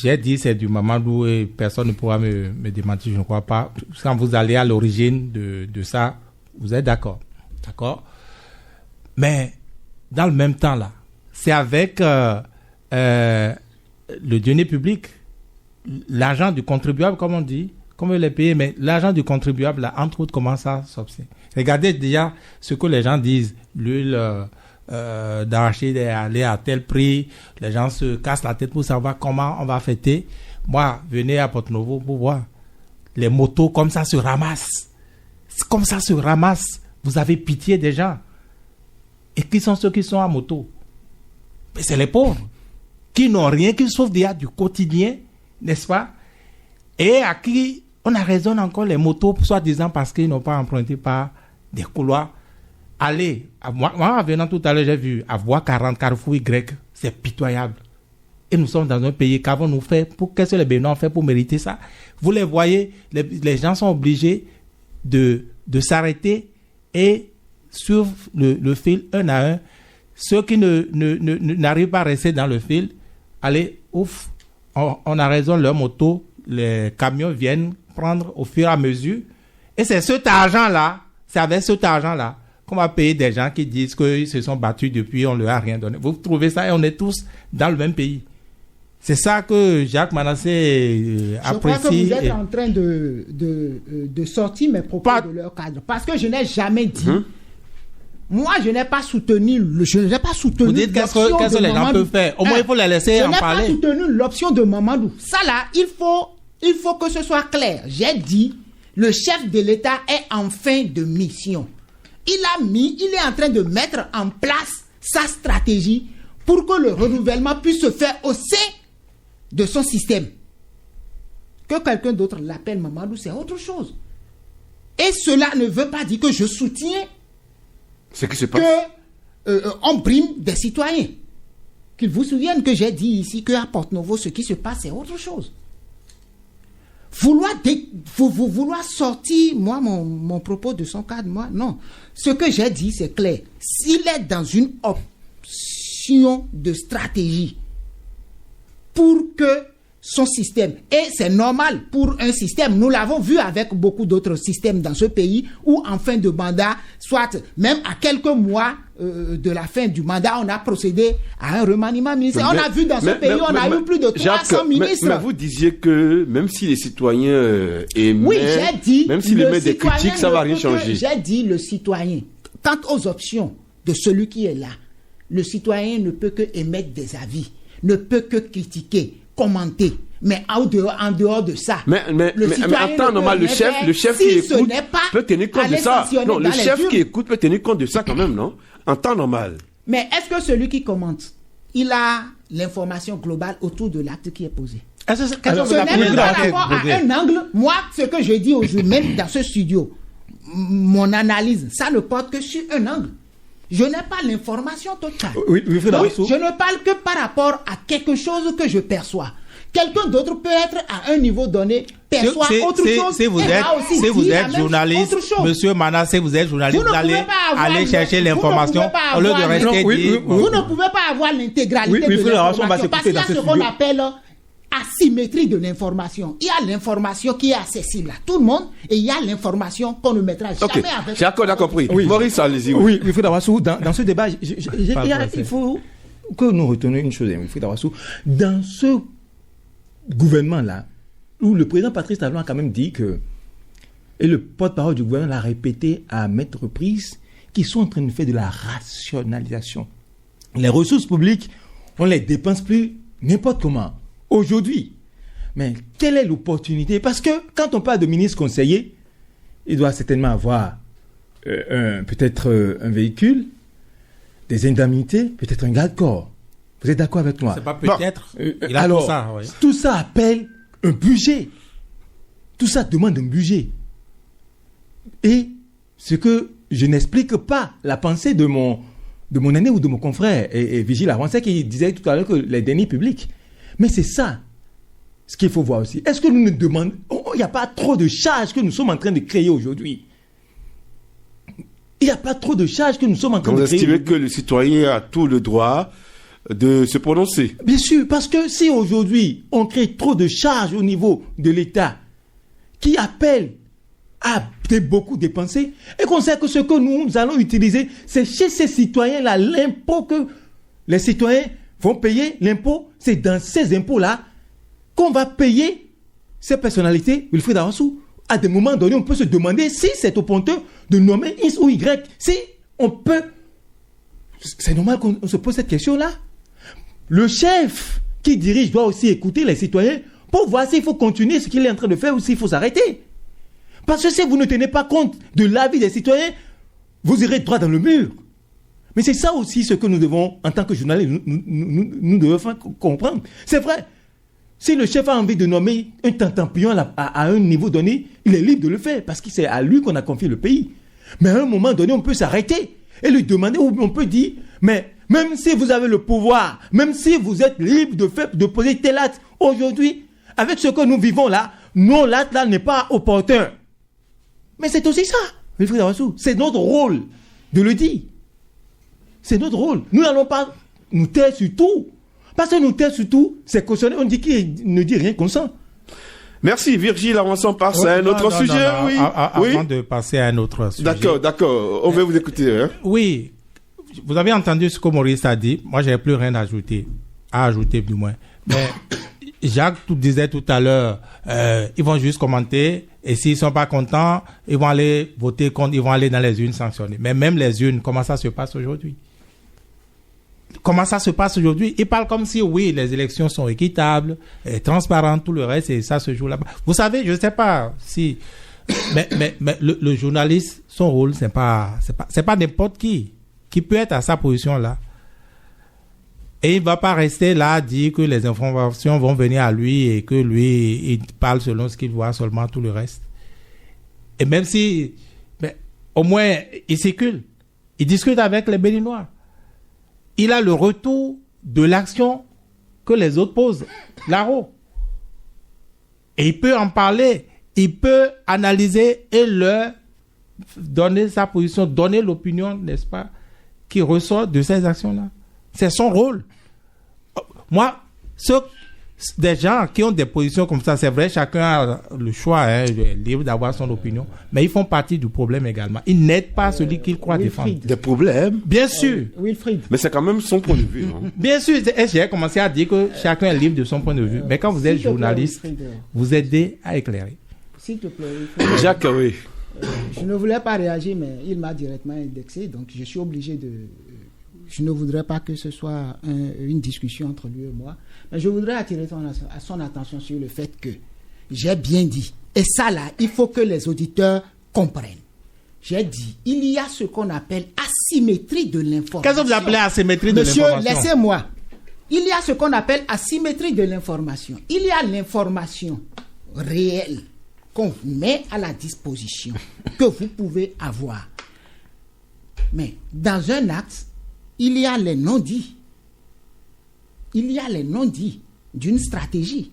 j'ai dit c'est du Mamadou et personne ne pourra me démentir, je ne crois pas. Quand vous allez à l'origine de ça, vous êtes d'accord. D'accord? Mais, dans le même temps là, c'est avec le denier public, l'argent du contribuable, comme on dit, comme il est payé, mais l'argent du contribuable, là, entre autres, comment ça s'obtient? Regardez déjà ce que les gens disent. L'huile d'arachide est allée à tel prix. Les gens se cassent la tête pour savoir comment on va fêter. Moi, venez à Porto-Novo pour voir. Les motos, comme ça, se ramassent. Comme ça se ramassent. Vous avez pitié des gens. Et qui sont ceux qui sont à moto? Mais c'est les pauvres. Qui n'ont rien, qui sauf déjà du quotidien, n'est-ce pas? Et à qui on a raisonné encore les motos, soi-disant parce qu'ils n'ont pas emprunté par des couloirs. Allez, moi en venant tout à l'heure, j'ai vu à Voie 40 Carrefour Y, c'est pitoyable. Et nous sommes dans un pays qu'avons-nous fait, qu'est-ce que les Béninois ont fait pour mériter ça? Vous les voyez, les gens sont obligés de s'arrêter et suivre le fil un à un. Ceux qui n'arrivent pas à rester dans le fil, allez, ouf, on a raison, leur moto, les camions viennent prendre au fur et à mesure. Et c'est cet argent-là, c'est avec cet argent-là qu'on va payer des gens qui disent qu'ils se sont battus depuis, on ne leur a rien donné. Vous trouvez ça et on est tous dans le même pays. C'est ça que Jacques Manassé apprécie. Je crois que vous êtes en train de sortir mes propos de leur cadre. Parce que je n'ai jamais dit... Moi, je n'ai pas soutenu Vous dites qu'est-ce que les gens peuvent faire? Au moins, il faut les laisser en parler. Je n'ai pas soutenu l'option de Mamadou. Ça là, il faut que ce soit clair. J'ai dit, le chef de l'État est en fin de mission. Il est en train de mettre en place sa stratégie pour que le renouvellement puisse se faire au sein de son système. Que quelqu'un d'autre l'appelle Mamadou, c'est autre chose. Et cela ne veut pas dire que je soutiens ce qui se passe. On brime des citoyens. Qu'ils vous souviennent que j'ai dit ici qu'à Porto-Novo, ce qui se passe, c'est autre chose. Vouloir sortir, moi, mon propos de son cadre, moi, non. Ce que j'ai dit, c'est clair. S'il est dans une option de stratégie pour que son système, et c'est normal pour un système, nous l'avons vu avec beaucoup d'autres systèmes dans ce pays, où en fin de mandat, soit même à quelques mois de la fin du mandat, on a procédé à un remaniement ministériel. On a vu dans ce pays, on a eu plus de 300 ministres. Mais vous disiez que même si les citoyens aimaient, oui, j'ai dit, même s'ils émettent des critiques, ça ne va rien changer. J'ai dit le citoyen, quant aux options de celui qui est là, le citoyen ne peut que émettre des avis, ne peut que critiquer, commenter. Mais en dehors de ça, mais en temps normal, le chef qui écoute peut tenir compte de ça. Non, le chef qui écoute peut tenir compte de ça quand même, non? En temps normal. Mais est-ce que celui qui commente, il a l'information globale autour de l'acte qui est posé? Ce n'est pas par rapport à un angle. Moi, ce que je dis aujourd'hui, même dans ce studio, mon analyse, ça ne porte que sur un angle. Je n'ai pas l'information totale. Donc, je ne parle que par rapport à quelque chose que je perçois. Quelqu'un d'autre peut être à un niveau donné, perçoit autre chose. Si vous êtes journaliste, monsieur Mana, si vous êtes journaliste, vous allez aller chercher l'information au lieu de rester dire. Vous ne pouvez pas avoir l'intégralité de l'information parce qu'il y a ce qu'on appelle asymétrie de l'information. Il y a l'information qui est accessible à tout le monde et il y a l'information qu'on ne mettra jamais avec. J'ai compris. Oui. Maurice, allez-y. Oui, Wilfried Awassou, dans ce débat, il faut que nous retenions une chose, Wilfried Awassou. Dans ce gouvernement-là, où le président Patrice Talon a quand même dit que, et le porte-parole du gouvernement l'a répété à maintes reprises, qu'ils sont en train de faire de la rationalisation. Les ressources publiques, on ne les dépense plus n'importe comment. Aujourd'hui. Mais quelle est l'opportunité? Parce que quand on parle de ministre conseiller, il doit certainement avoir peut-être un véhicule, des indemnités, peut-être un garde-corps. Vous êtes d'accord avec moi? C'est pas peut-être. Il a alors, tout ça, oui. Tout ça appelle un budget. Tout ça demande un budget. Et ce que je n'explique pas, la pensée de mon aîné ou de mon confrère, et Vigile Awansé qui disait tout à l'heure que les deniers publics. Mais c'est ça ce qu'il faut voir aussi. Est-ce que nous nous demandons... Il n'y a pas trop de charges que nous sommes en train de créer aujourd'hui. Il n'y a pas trop de charges que nous sommes en train de créer. Vous estimez que le citoyen a tout le droit de se prononcer? Bien sûr, parce que si aujourd'hui on crée trop de charges au niveau de l'État qui appellent à beaucoup dépenser et qu'on sait que ce que nous allons utiliser, c'est chez ces citoyens-là, l'impôt que les citoyens vont payer, l'impôt, c'est dans ces impôts-là qu'on va payer ces personnalités, Wilfried Awassou. À des moments donnés, on peut se demander si c'est opportun de nommer X ou Y. Si on peut... C'est normal qu'on se pose cette question-là. Le chef qui dirige doit aussi écouter les citoyens pour voir s'il faut continuer ce qu'il est en train de faire ou s'il faut s'arrêter. Parce que si vous ne tenez pas compte de l'avis des citoyens, vous irez droit dans le mur. Mais c'est ça aussi ce que nous devons, en tant que journalistes, nous devons comprendre. C'est vrai. Si le chef a envie de nommer un tentampion à un niveau donné, il est libre de le faire parce que c'est à lui qu'on a confié le pays. Mais à un moment donné, on peut s'arrêter et lui demander, ou on peut dire, mais même si vous avez le pouvoir, même si vous êtes libre de poser tel acte, aujourd'hui, avec ce que nous vivons là, non, l'acte là n'est pas opportun. Mais c'est aussi ça, Wilfried Awassou. C'est notre rôle de le dire. C'est notre rôle. Nous n'allons pas nous taire sur tout. Parce que nous taire sur tout, c'est cautionner. On dit qu'il ne dit rien consent. Merci Virgile, avançons par ça. Un autre sujet, oui. Avant de passer à un autre sujet. D'accord. On veut vous écouter. Hein? Oui. Vous avez entendu ce que Maurice a dit. Moi, je n'ai plus rien à ajouter du moins. Mais Jacques disait tout à l'heure, ils vont juste commenter et s'ils ne sont pas contents, ils vont aller voter contre, ils vont aller dans les urnes sanctionner. Mais même les urnes, comment ça se passe aujourd'hui? Comment ça se passe aujourd'hui? Ils parlent comme si, oui, les élections sont équitables, transparentes, tout le reste, et ça se joue là-bas. Vous savez, je ne sais pas si... mais le journaliste, son rôle, c'est pas n'importe qui peut être à sa position-là. Et il ne va pas rester là à dire que les informations vont venir à lui et que lui, il parle selon ce qu'il voit seulement, tout le reste. Et même si... Mais au moins, il circule. Il discute avec les Béninois. Il a le retour de l'action que les autres posent là-haut. Et il peut en parler. Il peut analyser et leur donner sa position, donner l'opinion, n'est-ce pas, qui ressort de ces actions-là. C'est son rôle. Moi, des gens qui ont des positions comme ça, c'est vrai, chacun a le choix, libre d'avoir son opinion, mais ils font partie du problème également. Ils n'aident pas celui qu'ils croient défendre. Des problèmes? Bien sûr. Wilfried. Mais c'est quand même son point de vue. Non? Bien sûr, j'ai commencé à dire que chacun est libre de son point de vue. Mais quand vous êtes journaliste, vous aidez à éclairer. S'il te plaît, Wilfried. Jacques, oui. Je ne voulais pas réagir, mais il m'a directement indexé, donc je suis obligé je ne voudrais pas que ce soit une discussion entre lui et moi, mais je voudrais attirer son attention sur le fait que j'ai bien dit, et ça là, il faut que les auditeurs comprennent. J'ai dit, il y a ce qu'on appelle asymétrie de l'information. Qu'est-ce que vous appelez asymétrie de l'information? Monsieur, laissez-moi. Il y a ce qu'on appelle asymétrie de l'information. Il y a l'information réelle qu'on met à la disposition, que vous pouvez avoir. Mais dans un acte, il y a les non-dits. Il y a les non-dits d'une stratégie.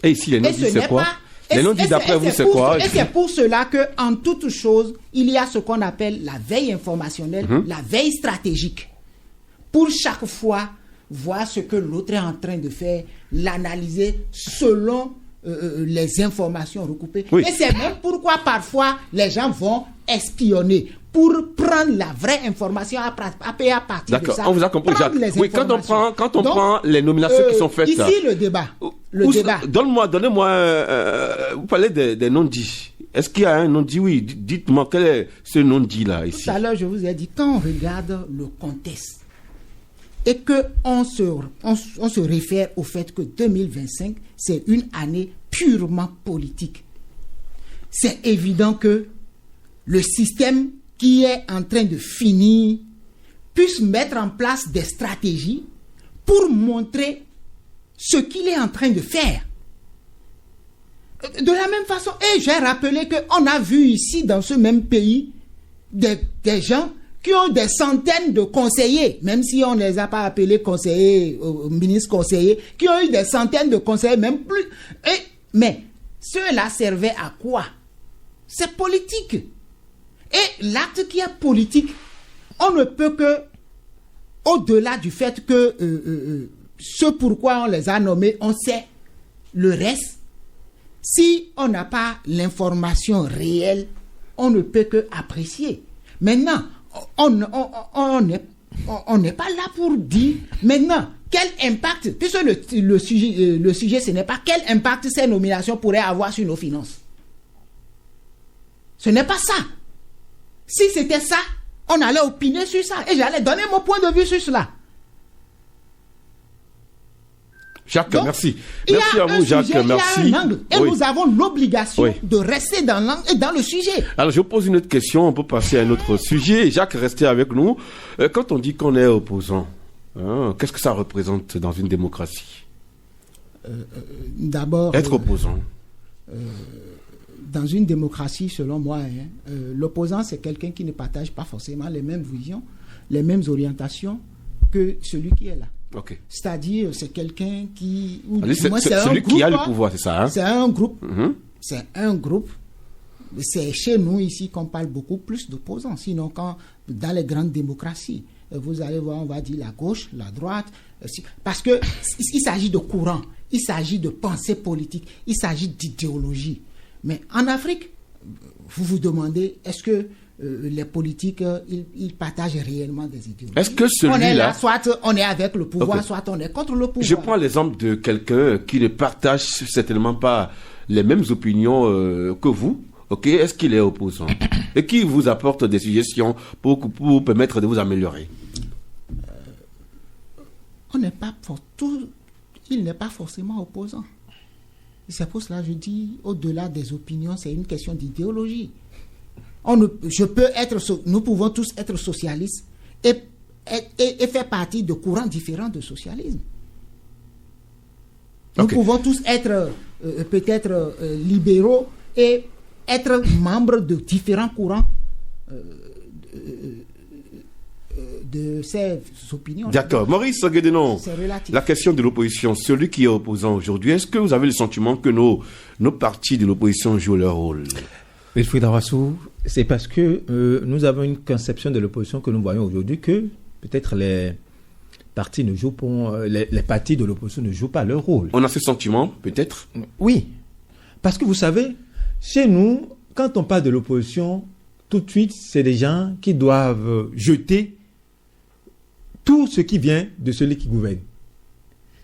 Et ici, les non-dits, c'est quoi? Les non-dits, d'après vous, c'est quoi? Et c'est pour cela qu'en toute chose, il y a ce qu'on appelle la veille informationnelle, la veille stratégique. Pour chaque fois, voir ce que l'autre est en train de faire, l'analyser selon les informations recoupées. Oui. Et c'est même pourquoi parfois les gens vont espionner pour prendre la vraie information à partir de ça. D'accord, on vous a compris, Jacques. Oui, quand on prend les nominations qui sont faites... Ici, le débat. Donnez-moi, vous parlez des non-dits. Est-ce qu'il y a un non-dit? Oui, dites-moi, quel est ce non-dit-là ici? Tout à l'heure, je vous ai dit, quand on regarde le contexte et qu'on se réfère au fait que 2025, c'est une année purement politique, c'est évident que le système qui est en train de finir puisse mettre en place des stratégies pour montrer ce qu'il est en train de faire. De la même façon, et j'ai rappelé qu'on a vu ici dans ce même pays des gens qui ont des centaines de conseillers, même si on ne les a pas appelés conseillers, ministres conseillers, qui ont eu des centaines de conseillers, même plus. Mais ceux-là servaient à quoi? C'est politique. Et l'acte qui est politique, on ne peut que, au-delà du fait que ce pourquoi on les a nommés, on sait le reste. Si on n'a pas l'information réelle, on ne peut que apprécier. Maintenant, on n'est pas là pour dire maintenant quel impact, puisque le sujet ce n'est pas quel impact ces nominations pourraient avoir sur nos finances. Ce n'est pas ça. Si c'était ça, on allait opiner sur ça et j'allais donner mon point de vue sur cela. Jacques, donc, merci. Merci à vous, Jacques. Merci. Il y a un angle, et nous avons l'obligation de rester dans l'angle et dans le sujet. Alors, je vous pose une autre question. On peut passer à un autre sujet. Jacques, restez avec nous. Quand on dit qu'on est opposant, qu'est-ce que ça représente dans une démocratie? D'abord, être opposant. Dans une démocratie, selon moi, l'opposant, c'est quelqu'un qui ne partage pas forcément les mêmes visions, les mêmes orientations que celui qui est là. Okay. C'est-à-dire, c'est quelqu'un qui... celui qui a le pouvoir, c'est ça, hein? C'est un groupe. C'est un groupe. C'est chez nous, ici, qu'on parle beaucoup plus d'opposants. Sinon, quand dans les grandes démocraties, vous allez voir, on va dire la gauche, la droite. Parce qu'il s'agit de courant, il s'agit de pensée politique, il s'agit d'idéologie. Mais en Afrique, vous vous demandez, est-ce que les politiques, ils partagent réellement des idéologies? Est-ce que celui-là... On est là, soit on est avec le pouvoir, soit on est contre le pouvoir. Je prends l'exemple de quelqu'un qui ne partage certainement pas les mêmes opinions que vous. Ok, est-ce qu'il est opposant? Et qui vous apporte des suggestions pour permettre de vous améliorer? Il n'est pas forcément opposant. C'est pour cela que je dis, au-delà des opinions, c'est une question d'idéologie. Nous pouvons tous être socialistes et faire partie de courants différents de socialisme. Nous pouvons tous être peut-être libéraux et être membres de différents courants de ces opinions. D'accord. Maurice Guédenon, la question de l'opposition, celui qui est opposant aujourd'hui, est-ce que vous avez le sentiment que nos partis de l'opposition jouent leur rôle? Wilfried Awassou, c'est parce que nous avons une conception de l'opposition que nous voyons aujourd'hui que peut-être les partis ne jouent pas, les partis de l'opposition ne jouent pas leur rôle. On a ce sentiment, peut-être? Oui. Parce que vous savez, chez nous, quand on parle de l'opposition, tout de suite, c'est des gens qui doivent jeter tout ce qui vient de celui qui gouverne.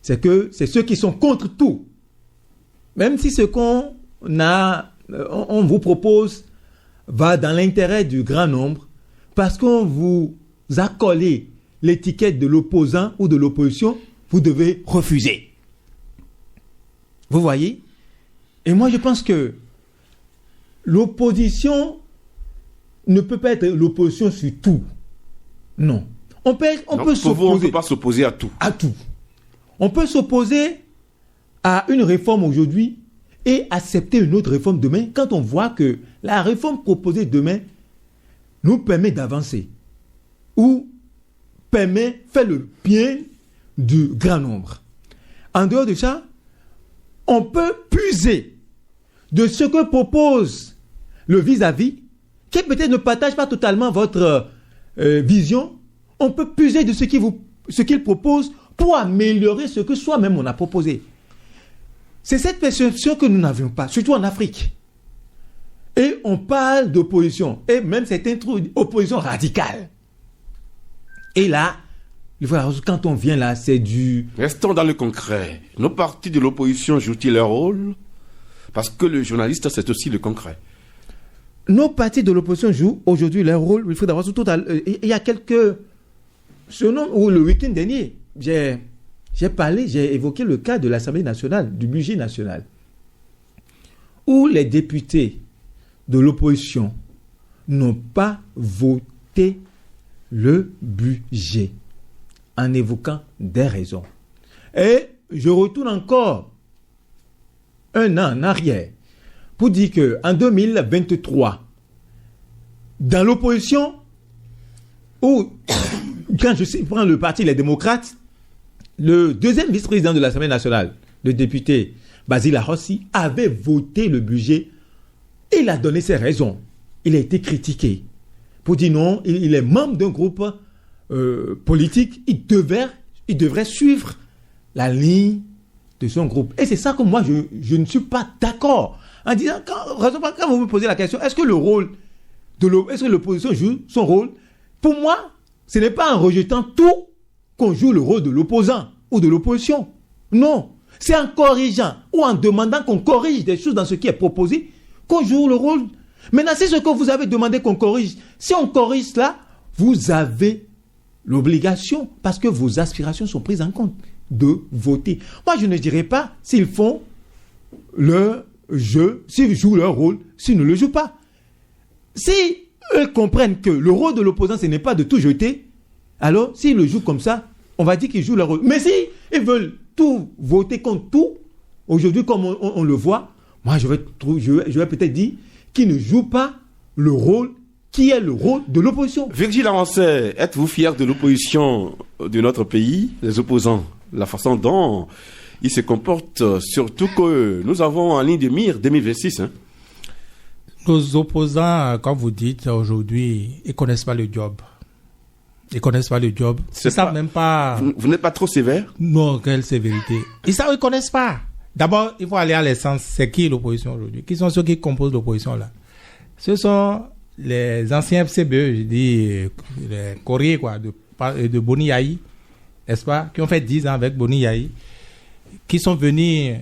C'est ceux qui sont contre tout. Même si ce qu'on vous propose va dans l'intérêt du grand nombre, parce qu'on vous accoler l'étiquette de l'opposant ou de l'opposition, vous devez refuser. Vous voyez? Et moi, je pense que l'opposition ne peut pas être l'opposition sur tout. Non. On peut s'opposer. On ne peut pas s'opposer à tout. À tout. On peut s'opposer à une réforme aujourd'hui et accepter une autre réforme demain quand on voit que la réforme proposée demain nous permet d'avancer ou fait le bien du grand nombre. En dehors de ça, on peut puiser de ce que propose le vis-à-vis, qui peut-être ne partage pas totalement votre vision. On peut puiser de ce qu'il propose pour améliorer ce que soi-même on a proposé. C'est cette perception que nous n'avions pas, surtout en Afrique. Et on parle d'opposition, et même cette opposition radicale. Et là, quand on vient là, c'est du... Restons dans le concret. Nos partis de l'opposition jouent-ils leur rôle? Parce que le journaliste, c'est aussi le concret. Nos partis de l'opposition jouent aujourd'hui leur rôle. Il faut d'abord il y a quelques... Ou le week-end dernier, j'ai évoqué le cas de l'Assemblée nationale, du budget national, où les députés de l'opposition n'ont pas voté le budget en évoquant des raisons. Et je retourne encore un an en arrière pour dire qu'en 2023, dans l'opposition, ou quand je prends le parti Les Démocrates, le deuxième vice-président de l'Assemblée nationale, le député Basile Arrossi, avait voté le budget. Il a donné ses raisons. Il a été critiqué pour dire non, il est membre d'un groupe politique, il devrait suivre la ligne de son groupe. Et c'est ça que moi, je ne suis pas d'accord. En disant, quand vous me posez la question, est-ce que l'opposition joue son rôle? Pour moi, ce n'est pas en rejetant tout qu'on joue le rôle de l'opposant ou de l'opposition. Non. C'est en corrigeant ou en demandant qu'on corrige des choses dans ce qui est proposé qu'on joue le rôle. Maintenant, c'est ce que vous avez demandé qu'on corrige. Si on corrige cela, vous avez l'obligation, parce que vos aspirations sont prises en compte, de voter. Moi, je ne dirais pas s'ils font le jeu, s'ils jouent leur rôle, s'ils ne le jouent pas. Si eux comprennent que le rôle de l'opposant, ce n'est pas de tout jeter, alors s'ils le jouent comme ça, on va dire qu'ils jouent leur rôle. Mais si ils veulent tout voter contre tout, aujourd'hui, comme on le voit, moi, je vais peut-être dire qu'ils ne jouent pas le rôle qui est le rôle de l'opposition. Virgile Arancet, êtes-vous fier de l'opposition de notre pays, les opposants, la façon dont ils se comportent, surtout que nous avons en ligne de mire 2026, hein? Nos opposants, comme vous dites aujourd'hui, ils ne connaissent pas le job. Ils ne connaissent pas le job. Ils ne savent même pas... Vous n'êtes pas trop sévère? Non, quelle sévérité. Ils ne connaissent pas. D'abord, il faut aller à l'essence. C'est qui l'opposition aujourd'hui? Qui sont ceux qui composent l'opposition là? Ce sont les anciens FCBE, je dis, les courriers quoi, de Boni Yahi, n'est-ce pas? Qui ont fait 10 ans avec Boni Yahi, qui sont venus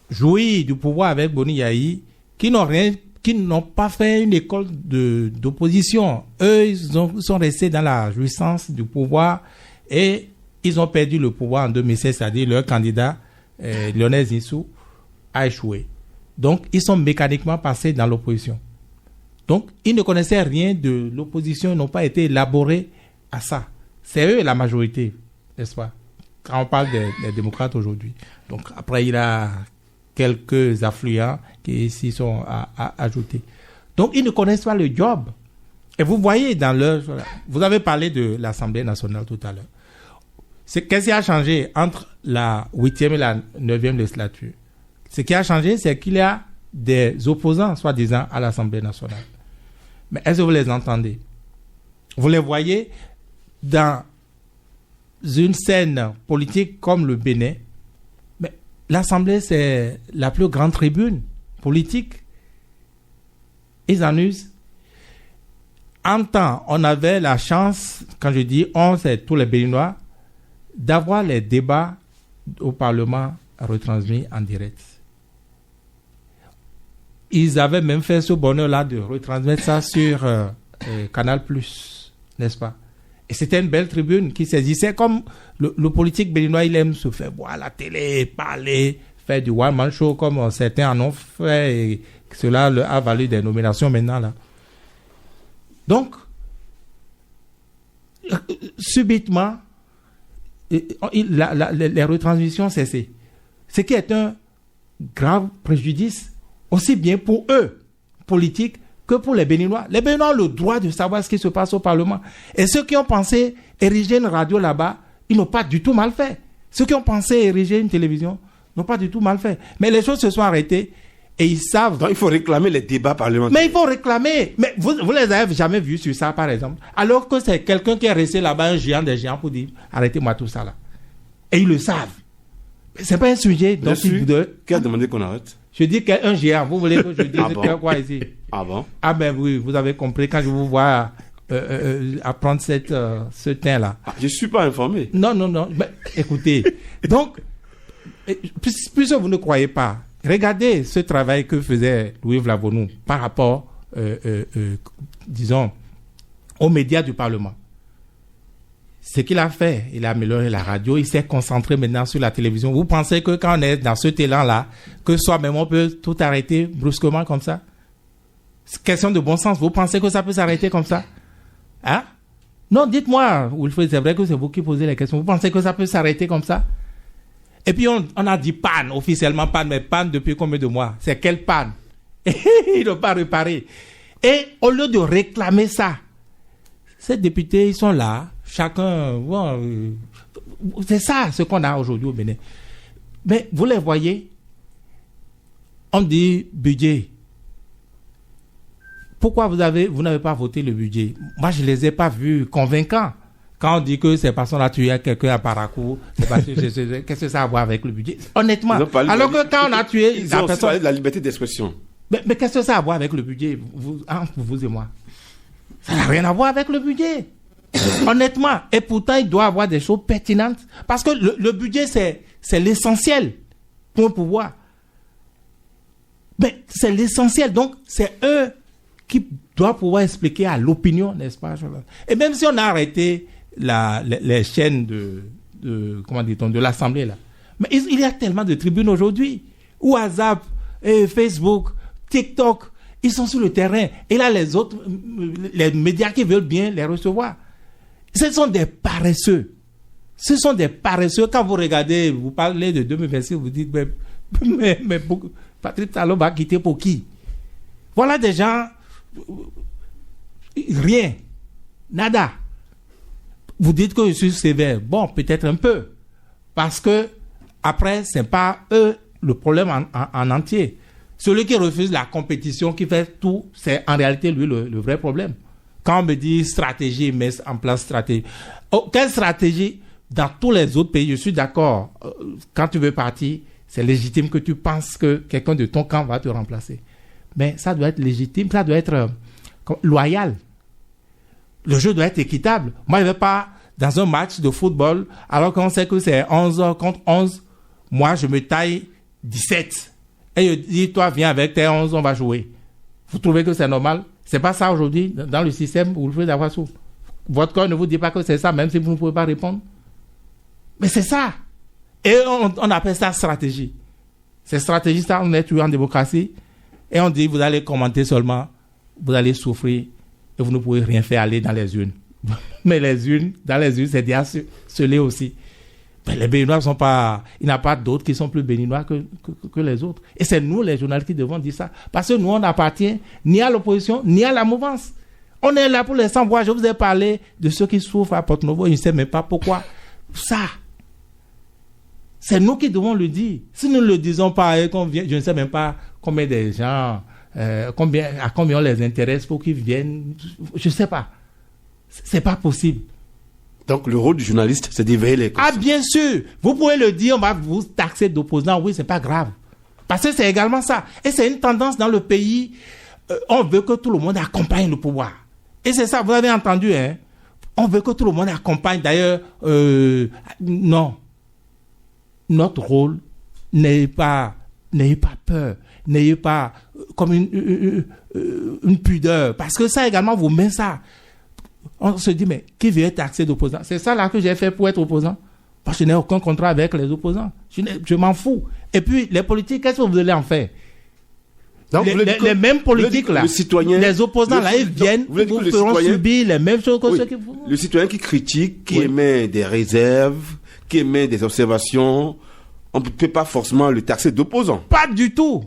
jouir du pouvoir avec Boni Yahi, qui n'ont pas fait une école d'opposition. Eux, ils sont restés dans la jouissance du pouvoir et ils ont perdu le pouvoir en 2016, c'est-à-dire leur candidat, Lionel Zinsou, a échoué. Donc, ils sont mécaniquement passés dans l'opposition. Donc, ils ne connaissaient rien de l'opposition, ils n'ont pas été élaborés à ça. C'est eux la majorité, n'est-ce pas? Quand on parle des démocrates aujourd'hui. Donc, après, il y a quelques affluents qui s'y sont ajoutés. Donc, ils ne connaissent pas le job. Et vous voyez vous avez parlé de l'Assemblée nationale tout à l'heure. Qu'est-ce qui a changé entre la 8e et la 9e législature? Ce qui a changé, c'est qu'il y a des opposants, soi-disant, à l'Assemblée nationale. Mais est-ce que vous les entendez? Vous les voyez dans une scène politique comme le Bénin. Mais l'Assemblée, c'est la plus grande tribune politique. Ils en usent. En temps, on avait la chance, quand je dis on, c'est tous les Béninois, d'avoir les débats au Parlement retransmis en direct. Ils avaient même fait ce bonheur-là de retransmettre ça sur Canal+, n'est-ce pas? Et c'était une belle tribune qui saisissait comme le politique béninois, il aime se faire voir à la télé, parler, faire du one-man show comme certains en ont fait et cela a valu des nominations maintenant là. Donc, subitement, les retransmissions cessaient. Ce qui est un grave préjudice, aussi bien pour eux, politiques, que pour les Béninois. Les Béninois ont le droit de savoir ce qui se passe au Parlement. Et ceux qui ont pensé ériger une radio là-bas, ils n'ont pas du tout mal fait. Ceux qui ont pensé ériger une télévision n'ont pas du tout mal fait. Mais les choses se sont arrêtées et ils savent... Donc il faut réclamer les débats parlementaires. Mais il faut réclamer. Mais vous les avez jamais vus sur ça, par exemple. Alors que c'est quelqu'un qui est resté là-bas, un géant des géants, pour dire arrêtez-moi tout ça là. Et ils le savent. C'est pas un sujet dont Qui a demandé qu'on arrête? Je dis qu'un géant. Vous voulez que je dise quoi ici? Ah bon? Ah ben oui, vous avez compris quand je vous vois apprendre ce teint-là. Ah, je ne suis pas informé. Non. Ben, écoutez, donc, puisque vous ne croyez pas, regardez ce travail que faisait Louis Vlavonou par rapport, disons, aux médias du Parlement. Ce qu'il a fait, il a amélioré la radio, il s'est concentré maintenant sur la télévision. Vous pensez que quand on est dans ce élan-là, que soi-même on peut tout arrêter brusquement comme ça? C'est question de bon sens. Vous pensez que ça peut s'arrêter comme ça? Hein? Non, dites-moi, Wilfried, c'est vrai que c'est vous qui posez les questions. Vous pensez que ça peut s'arrêter comme ça? Et puis on a dit panne, officiellement panne, mais panne depuis combien de mois? C'est quelle panne? Ils n'ont pas réparé. Et au lieu de réclamer ça, ces députés, ils sont là, chacun... Bon, c'est ça ce qu'on a aujourd'hui au Bénin. Mais vous les voyez, on dit budget. Pourquoi vous n'avez pas voté le budget? Moi, je ne les ai pas vus convaincants. Quand on dit que c'est parce qu'on a tué quelqu'un à Parakou, qu'est-ce que ça a à voir avec le budget? Honnêtement. Alors que quand on a tué... Ils ont parlé de la liberté d'expression. Mais qu'est-ce que ça a à voir avec le budget, vous et moi? Ça n'a rien à voir avec le budget. Honnêtement. Et pourtant, il doit y avoir des choses pertinentes. Parce que le budget, c'est l'essentiel pour un pouvoir. Mais c'est l'essentiel. Donc, c'est eux qui doivent pouvoir expliquer à l'opinion, n'est-ce pas? Et même si on a arrêté les chaînes comment dit-on, de l'Assemblée, là. Mais il y a tellement de tribunes aujourd'hui. WhatsApp, Facebook, TikTok, ils sont sur le terrain. Et là, les autres, les médias qui veulent bien les recevoir. Ce sont des paresseux. Ce sont des paresseux. Quand vous regardez, vous parlez de 2026, vous dites, mais Patrick Talon va quitter pour qui? Voilà des gens, rien, nada. Vous dites que je suis sévère. Bon, peut-être un peu. Parce que, après, ce n'est pas eux le problème en entier. Celui qui refuse la compétition, qui fait tout, c'est en réalité lui le vrai problème. Quand on me dit stratégie, met en place stratégie. Oh, quelle stratégie? Dans tous les autres pays, je suis d'accord. Quand tu veux partir, c'est légitime que tu penses que quelqu'un de ton camp va te remplacer. Mais ça doit être légitime, ça doit être loyal. Le jeu doit être équitable. Moi, je ne vais pas dans un match de football, alors qu'on sait que c'est 11 contre 11. Moi, je me taille 17. Et je dis, toi, viens avec tes 11, on va jouer. Vous trouvez que c'est normal? C'est pas ça aujourd'hui, dans le système où vous pouvez avoir sous. Votre corps ne vous dit pas que c'est ça, même si vous ne pouvez pas répondre. Mais c'est ça. Et on appelle ça stratégie. C'est stratégie, ça, on est toujours en démocratie. Et on dit, vous allez commenter seulement, vous allez souffrir, et vous ne pouvez rien faire aller dans les urnes. Mais dans les urnes, c'est déjà scellé aussi. Mais les Béninois sont pas... Il n'y a pas d'autres qui sont plus béninois que les autres. Et c'est nous, les journalistes, qui devons dire ça. Parce que nous, on n'appartient ni à l'opposition, ni à la mouvance. On est là pour les sans-voix. Je vous ai parlé de ceux qui souffrent à Porto-Novo. Je ne sais même pas pourquoi. Ça, c'est nous qui devons le dire. Si nous ne le disons pas, je ne sais même pas combien de gens, à combien on les intéresse pour qu'ils viennent. Je ne sais pas. C'est pas possible. Donc le rôle du journaliste, c'est d'éveiller les consciences. Ah bien sûr, vous pouvez le dire, on va vous taxer d'opposants, oui, c'est pas grave. Parce que c'est également ça. Et c'est une tendance dans le pays, on veut que tout le monde accompagne le pouvoir. Et c'est ça, vous avez entendu, hein. On veut que tout le monde accompagne. D'ailleurs, non. Notre rôle, n'ayez pas peur, n'ayez pas comme une pudeur. Parce que ça également vous met ça. on se dit, mais qui veut taxer d'opposants? C'est ça là que j'ai fait pour être opposant. Moi, je n'ai aucun contrat avec les opposants. Je m'en fous. Et puis, les politiques, qu'est-ce que vous allez en faire? Donc, les mêmes politiques là, les opposants là, ils viennent, vous feront subir les mêmes choses que ceux qui font. Le citoyen qui critique, qui émet des réserves, qui émet des observations, on ne peut pas forcément le taxer d'opposant. Pas du tout.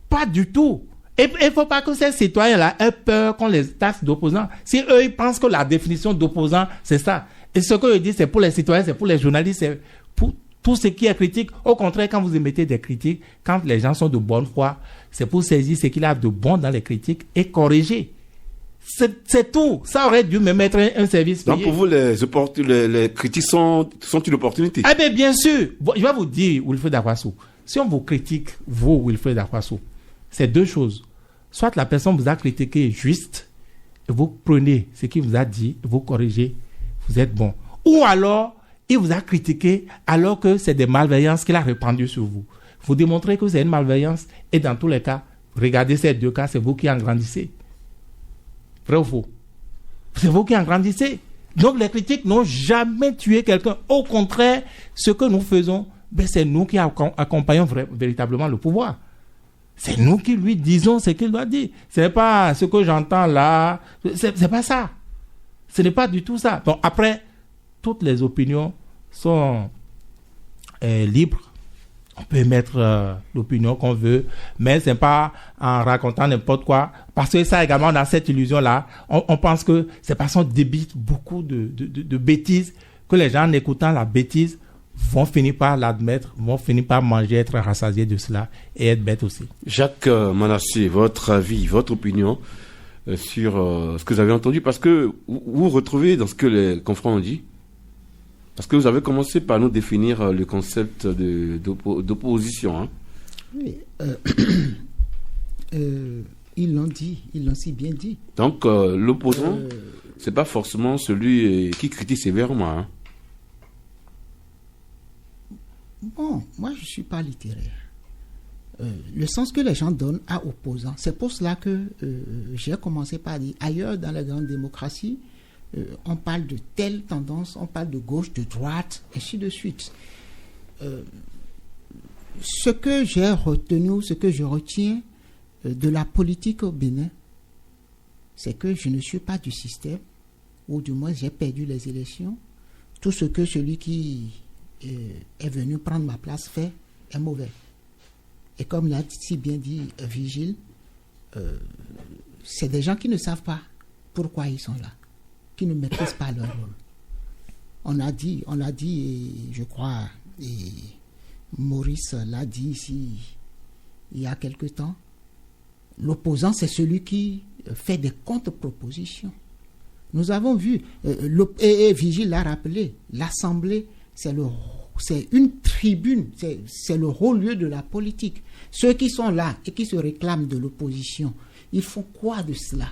Pas du tout. Et il ne faut pas que ces citoyens-là aient peur qu'on les taxe d'opposants. Si eux, ils pensent que la définition d'opposant, c'est ça. Et ce que je dis, c'est pour les citoyens, c'est pour les journalistes, c'est pour tout ce qui est critique. Au contraire, quand vous émettez des critiques, quand les gens sont de bonne foi, c'est pour saisir ce qu'il y a de bon dans les critiques et corriger. C'est tout. Ça aurait dû me mettre un service payé. Donc pour vous, les critiques sont une opportunité. Eh bien, bien sûr. Je vais vous dire, Wilfred Akwasu, si on vous critique, vous, Wilfred Akwasu, c'est deux choses. Soit la personne vous a critiqué juste, et vous prenez ce qu'il vous a dit, vous corrigez, vous êtes bon. Ou alors, il vous a critiqué alors que c'est des malveillances qu'il a répandues sur vous. Vous démontrez que c'est une malveillance et dans tous les cas, regardez ces deux cas, c'est vous qui en grandissez. Vrai ou faux? C'est vous qui en grandissez. Donc les critiques n'ont jamais tué quelqu'un. Au contraire, ce que nous faisons, c'est nous qui accompagnons véritablement le pouvoir. C'est nous qui lui disons ce qu'il doit dire. Ce n'est pas ce que j'entends là. C'est pas ça. Ce n'est pas du tout ça. Donc après, toutes les opinions sont libres. On peut émettre l'opinion qu'on veut, mais ce n'est pas en racontant n'importe quoi. Parce que ça également, on a cette illusion-là. On pense que c'est parce qu'on débite beaucoup de bêtises que les gens, en écoutant la bêtise, vont finir par l'admettre, vont finir par manger, être rassasiés de cela et être bêtes aussi. Jacques Manassé, votre avis, votre opinion sur ce que vous avez entendu, parce que vous retrouvez dans ce que les confrères ont dit, parce que vous avez commencé par nous définir le concept d'opposition. Hein. Oui, ils l'ont dit, ils l'ont si bien dit. Donc l'opposant, c'est pas forcément celui qui critique sévèrement. Hein. Bon, moi je ne suis pas littéraire. Le sens que les gens donnent à opposant, c'est pour cela que j'ai commencé par dire, ailleurs dans la grande démocratie, on parle de telle tendance, on parle de gauche, de droite, ainsi de suite. Ce que j'ai retenu, ce que je retiens de la politique au Bénin, c'est que je ne suis pas du système, ou du moins j'ai perdu les élections. Tout ce que celui qui est venu prendre ma place fait est mauvais. Et comme l'a si bien dit Vigile, c'est des gens qui ne savent pas pourquoi ils sont là, qui ne maîtrisent pas leur rôle. On a dit, et je crois, et Maurice l'a dit ici il y a quelque temps, l'opposant c'est celui qui fait des contre-propositions. Nous avons vu, et Vigile l'a rappelé, l'Assemblée, c'est une tribune, c'est le haut lieu de la politique. Ceux qui sont là et qui se réclament de l'opposition, ils font quoi de cela?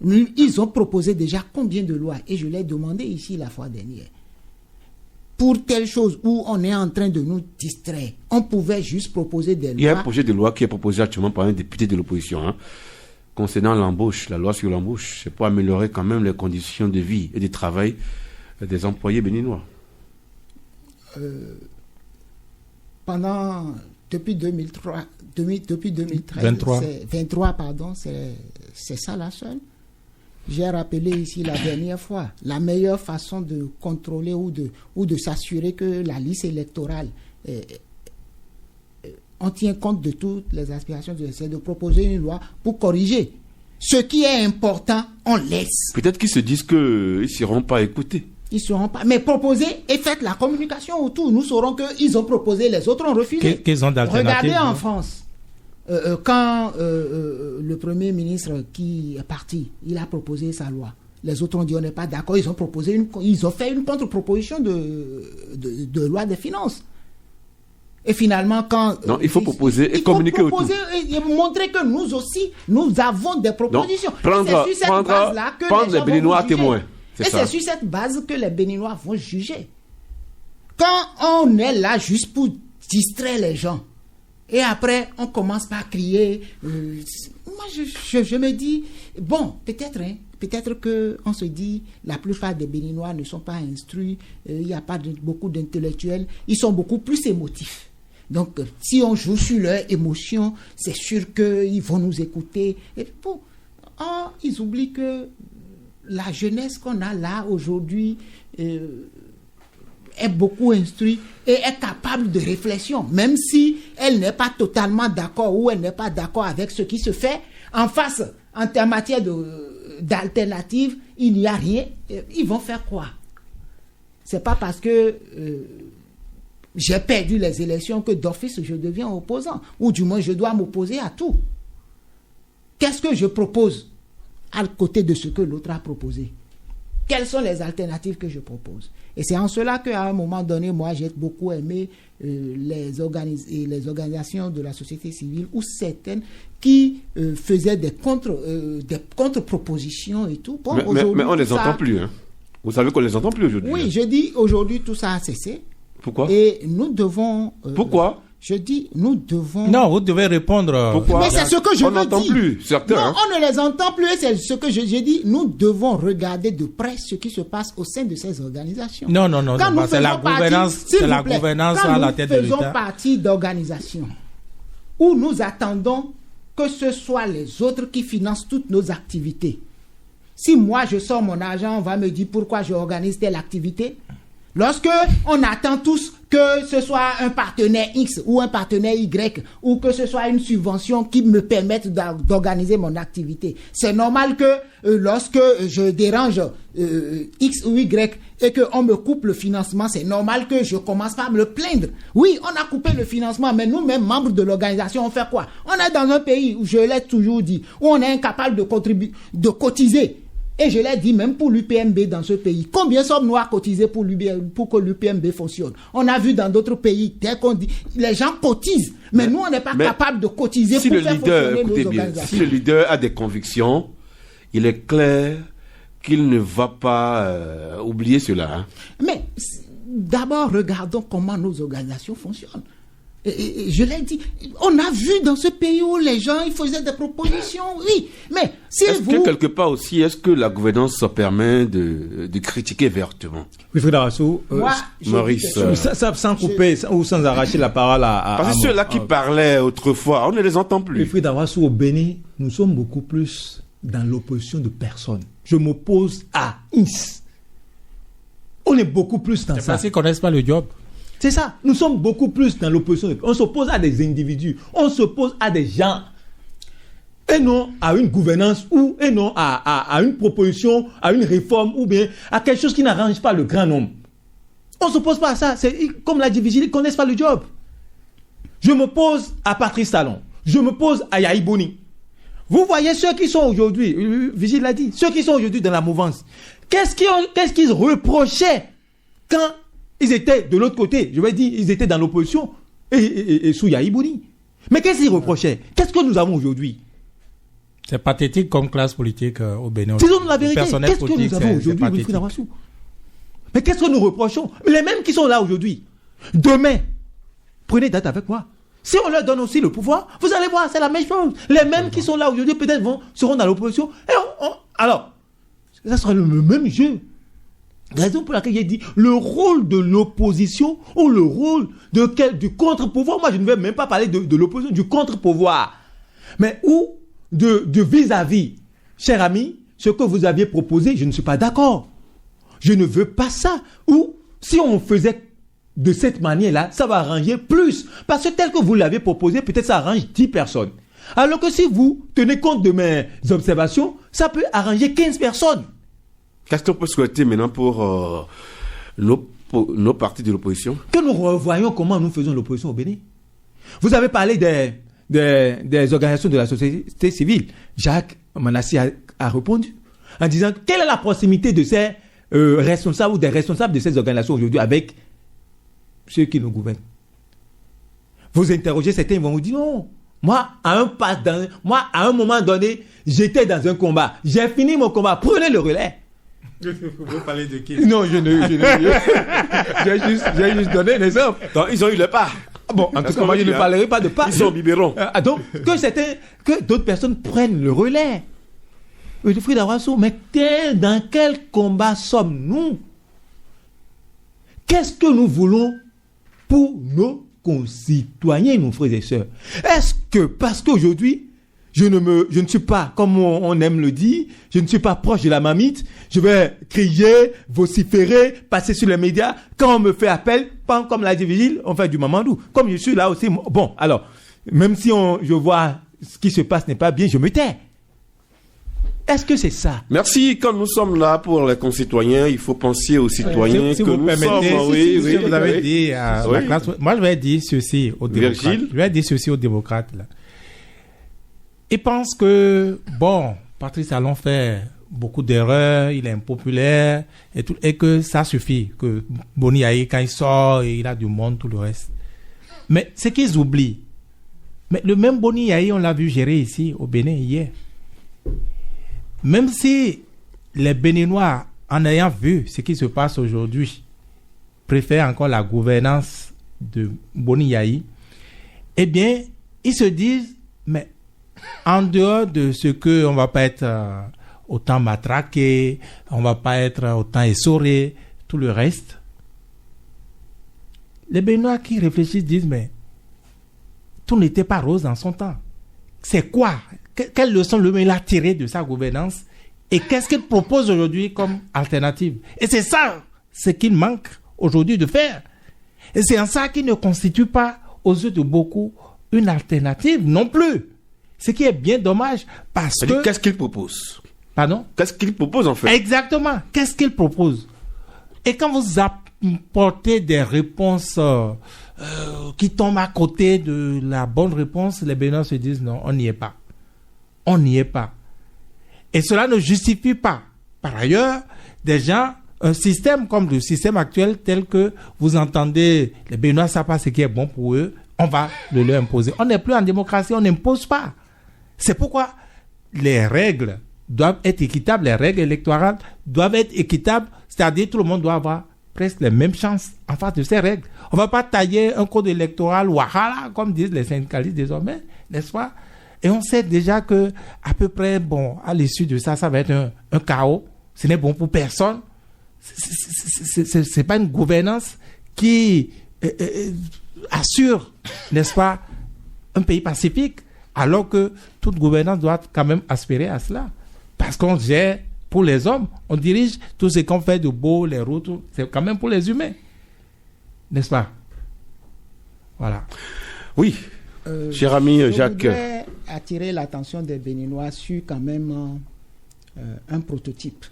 Ils ont proposé déjà combien de lois? Et je l'ai demandé ici la fois dernière. Pour telle chose où on est en train de nous distraire, on pouvait juste proposer des lois. Il y a un projet de loi qui est proposé actuellement par un député de l'opposition, hein, concernant l'embauche, la loi sur l'embauche. C'est pour améliorer quand même les conditions de vie et de travail des employés béninois. Depuis 2013, 23, pardon, c'est ça la seule. J'ai rappelé ici la dernière fois, la meilleure façon de contrôler ou de s'assurer que la liste électorale, on tient compte de toutes les aspirations, c'est de proposer une loi pour corriger. Ce qui est important, on laisse. Peut-être qu'ils se disent qu'ils ne seront pas écoutés. Ils ne seront pas. Mais proposez et faites la communication autour. Nous saurons qu'ils ont proposé, les autres ont refusé. Qu'ils ont d'alternatives. Regardez en France, quand le Premier ministre qui est parti, il a proposé sa loi. Les autres ont dit on n'est pas d'accord. Ils ont fait une contre-proposition de loi des finances. Et finalement, quand... Non, il faut proposer et communiquer autour. Et montrer que nous aussi, nous avons des propositions. Donc, prendre les Béninois témoins. Et c'est sur cette base que les Béninois vont juger. Quand on est là juste pour distraire les gens, et après on commence par crier, moi je me dis, Bon, peut-être qu'on se dit, la plupart des Béninois ne sont pas instruits, il n'y a pas beaucoup d'intellectuels, ils sont beaucoup plus émotifs. Donc, si on joue sur leurs émotions, c'est sûr qu'ils vont nous écouter. Et bon, ils oublient que la jeunesse qu'on a là aujourd'hui est beaucoup instruite et est capable de réflexion, même si elle n'est pas totalement d'accord ou elle n'est pas d'accord avec ce qui se fait en face, en matière d'alternative, il n'y a rien. Ils vont faire quoi? C'est pas parce que j'ai perdu les élections que d'office je deviens opposant, ou du moins je dois m'opposer à tout. Qu'est-ce que je propose à côté de ce que l'autre a proposé? Quelles sont les alternatives que je propose? Et c'est en cela qu'à un moment donné, moi, j'ai beaucoup aimé les organisations de la société civile ou certaines qui faisaient des contre-propositions et tout. Bon, mais on ne les entend plus. Hein. Vous savez qu'on ne les entend plus aujourd'hui. Oui, je dis aujourd'hui, tout ça a cessé. Pourquoi? Et nous devons... Pourquoi? Je dis, nous devons... Non, vous devez répondre. Pourquoi? Mais c'est ce que je veux dire. On n'entend plus, certains. Non, hein. on ne les entend plus. C'est ce que j'ai dit. Nous devons regarder de près ce qui se passe au sein de ces organisations. Non, c'est la gouvernance à la tête de l'État. Nous faisons partie d'organisations où nous attendons que ce soit les autres qui financent toutes nos activités. Si moi, je sors mon argent, on va me dire pourquoi je organise telle activité. Lorsque on attend tous que ce soit un partenaire X ou un partenaire Y ou que ce soit une subvention qui me permette d'organiser mon activité, c'est normal que lorsque je dérange X ou Y et qu'on me coupe le financement, c'est normal que je commence pas à me plaindre. Oui, on a coupé le financement, mais nous-mêmes, membres de l'organisation, on fait quoi? On est dans un pays où, je l'ai toujours dit, où on est incapable de cotiser. Et je l'ai dit même pour l'UPMB dans ce pays. Combien sommes-nous à cotiser pour que l'UPMB fonctionne? On a vu dans d'autres pays, dès qu'on dit, les gens cotisent, mais nous, on n'est pas capable de cotiser pour faire fonctionner nos organisations. Si le leader a des convictions, il est clair qu'il ne va pas oublier cela. Hein. Mais d'abord, regardons comment nos organisations fonctionnent. Je l'ai dit, on a vu dans ce pays où les gens ils faisaient des propositions, oui, mais si est-ce que quelque part aussi, est-ce que la gouvernance permet de critiquer vertement? Wilfried Darasso, Maurice, sans couper ou sans arracher la parole à parce que ceux-là qui parlaient autrefois, on ne les entend plus. Wilfried Darasso, au Bénin, nous sommes beaucoup plus dans l'opposition de personnes. Je m'oppose à INS. On est beaucoup plus dans ça. C'est parce qu'ils ne connaissent pas le job. C'est ça. Nous sommes beaucoup plus dans l'opposition. On s'oppose à des individus. On s'oppose à des gens. Et non à une gouvernance ou et non à une proposition, à une réforme ou bien à quelque chose qui n'arrange pas le grand nombre. On ne s'oppose pas à ça. C'est comme l'a dit Vigile, ils ne connaissent pas le job. Je m'oppose à Patrice Talon. Je m'oppose à Yahi Boni. Vous voyez ceux qui sont aujourd'hui, Vigile l'a dit, ceux qui sont aujourd'hui dans la mouvance. Qu'est-ce qu'ils reprochaient quand ils étaient de l'autre côté? Je vais dire, ils étaient dans l'opposition et sous Yahi Boni. Mais qu'est-ce qu'ils reprochaient? Qu'est-ce que nous avons aujourd'hui? C'est pathétique comme classe politique au Bénin. Disons la vérité. Qu'est-ce que nous avons aujourd'hui, Wilfried Darasso? Mais qu'est-ce que nous reprochons? Les mêmes qui sont là aujourd'hui. Demain, prenez date avec moi. Si on leur donne aussi le pouvoir, vous allez voir, c'est la même chose. Les mêmes qui sont là aujourd'hui, peut-être seront dans l'opposition. Et alors, ça sera le même jeu. Raison pour laquelle j'ai dit le rôle de l'opposition ou le rôle du contre-pouvoir. Moi, je ne vais même pas parler de l'opposition, du contre-pouvoir. Mais ou de vis-à-vis. Cher ami, ce que vous aviez proposé, je ne suis pas d'accord. Je ne veux pas ça. Ou si on faisait de cette manière-là, ça va arranger plus. Parce que tel que vous l'avez proposé, peut-être ça arrange 10 personnes. Alors que si vous tenez compte de mes observations, ça peut arranger 15 personnes. Qu'est-ce qu'on peut souhaiter maintenant pour nos partis de l'opposition? Que nous revoyons comment nous faisons l'opposition au Bénin. Vous avez parlé des organisations de la société civile. Jacques Manassi a répondu en disant quelle est la proximité de ces responsables ou des responsables de ces organisations aujourd'hui avec ceux qui nous gouvernent. Vous interrogez certains, ils vont vous dire non. Moi, à un moment donné, j'étais dans un combat. J'ai fini mon combat. Prenez le relais. Vous parlez de qui? Non, j'ai juste donné l'exemple. Ils ont eu le pas. Bon, en tout cas, moi, je ne parlerai pas de pas. Ils sont biberons. Donc, que d'autres personnes prennent le relais. Wilfried Awaso, mais dans quel combat sommes-nous? Qu'est-ce que nous voulons pour nos concitoyens, nos frères et sœurs? Est-ce que, parce qu'aujourd'hui, je ne suis pas, comme on aime le dire, je ne suis pas proche de la marmite, je vais crier, vociférer, passer sur les médias, quand on me fait appel, pas comme l'a dit Vigile, on fait du mamandou. Comme je suis là aussi, bon, alors, même si je vois ce qui se passe n'est pas bien, je me tais. Est-ce que c'est ça? Merci. Quand nous sommes là pour les concitoyens, il faut penser aux citoyens si que vous nous permettez, sommes. si vous avez dit à la classe, moi je vais dire ceci aux démocrates. Virgile? Je vais dire ceci aux démocrates là. Ils pensent que bon, Patrice Talon fait beaucoup d'erreurs, il est impopulaire et tout, et que ça suffit, que Boni Yayi quand il sort, il a du monde, tout le reste. Mais ce qu'ils oublient, mais le même Boni Yayi, on l'a vu gérer ici au Bénin hier. Même si les Béninois, en ayant vu ce qui se passe aujourd'hui, préfèrent encore la gouvernance de Boni Yayi, eh bien, ils se disent, mais en dehors de ce qu'on ne va pas être autant matraqué, on ne va pas être autant essoré, tout le reste, les Béninois qui réfléchissent disent, mais tout n'était pas rose dans son temps. C'est quoi? Quelle leçon il a tiré de sa gouvernance et qu'est-ce qu'il propose aujourd'hui comme alternative? Et c'est ça ce qu'il manque aujourd'hui de faire. Et c'est en ça qu'il ne constitue pas, aux yeux de beaucoup, une alternative non plus. Ce qui est bien dommage parce que... Qu'est-ce qu'il propose? Pardon? Qu'est-ce qu'il propose en fait? Exactement. Qu'est-ce qu'il propose? Et quand vous apportez des réponses qui tombent à côté de la bonne réponse, les Béninois se disent non, on n'y est pas. On n'y est pas. Et cela ne justifie pas, par ailleurs, un système comme le système actuel tel que vous entendez, les Béninois ne savent pas ce qui est bon pour eux, on va le leur imposer. On n'est plus en démocratie, on n'impose pas. C'est pourquoi les règles doivent être équitables, les règles électorales doivent être équitables, c'est-à-dire tout le monde doit avoir presque les mêmes chances en face de ces règles. On ne va pas tailler un code électoral wahala, comme disent les syndicalistes désormais, n'est-ce pas? Et on sait déjà que à peu près, bon, à l'issue de ça, ça va être un chaos. Ce n'est bon pour personne. C'est pas une gouvernance qui assure, n'est-ce pas, un pays pacifique, alors que toute gouvernance doit quand même aspirer à cela. Parce qu'on gère pour les hommes, on dirige tout ce qu'on fait de beau, les routes, c'est quand même pour les humains. N'est-ce pas? Voilà. Oui. Cher ami Jacques. Je voudrais attirer l'attention des Béninois sur quand même un prototype.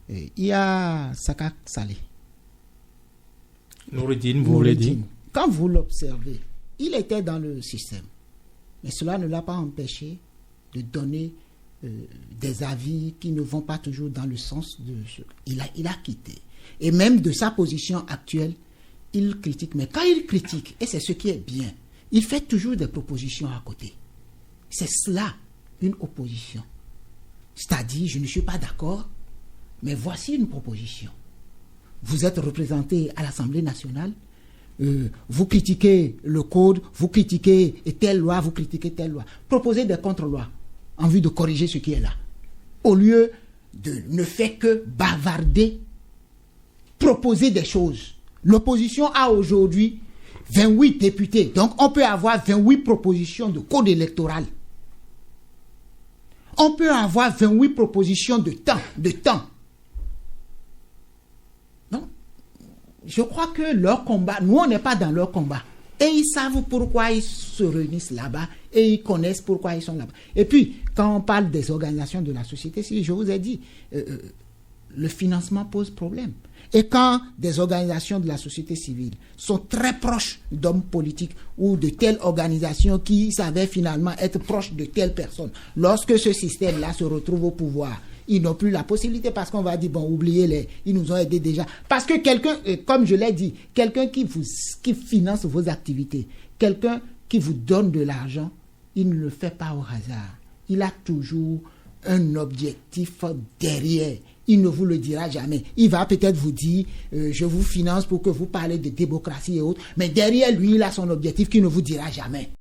Il y a Sakak Saleh. Noureddine, vous voulez dire? Quand vous l'observez, il était dans le système. Mais cela ne l'a pas empêché de donner des avis qui ne vont pas toujours dans le sens de ce... Il a quitté. Et même de sa position actuelle, il critique. Mais quand il critique, et c'est ce qui est bien, il fait toujours des propositions à côté. C'est cela, une opposition. C'est-à-dire, je ne suis pas d'accord, mais voici une proposition. Vous êtes représenté à l'Assemblée nationale, vous critiquez le code, vous critiquez telle loi, vous critiquez telle loi. Proposez des contre-lois en vue de corriger ce qui est là. Au lieu de ne faire que bavarder, proposer des choses. L'opposition a aujourd'hui 28 députés. Donc, on peut avoir 28 propositions de code électoral. On peut avoir 28 propositions de temps. Donc, je crois que leur combat, nous, on n'est pas dans leur combat. Et ils savent pourquoi ils se réunissent là-bas et ils connaissent pourquoi ils sont là-bas. Et puis, quand on parle des organisations de la société civile, je vous ai dit, le financement pose problème. Et quand des organisations de la société civile sont très proches d'hommes politiques ou de telles organisations qui s'avaient finalement être proches de telles personnes, lorsque ce système-là se retrouve au pouvoir, ils n'ont plus la possibilité parce qu'on va dire, bon, oubliez-les, ils nous ont aidés déjà. Parce que quelqu'un, comme je l'ai dit, quelqu'un qui finance vos activités, quelqu'un qui vous donne de l'argent, il ne le fait pas au hasard. Il a toujours un objectif derrière. Il ne vous le dira jamais. Il va peut-être vous dire, je vous finance pour que vous parlez de démocratie et autres, mais derrière lui, il a son objectif qu'il ne vous dira jamais.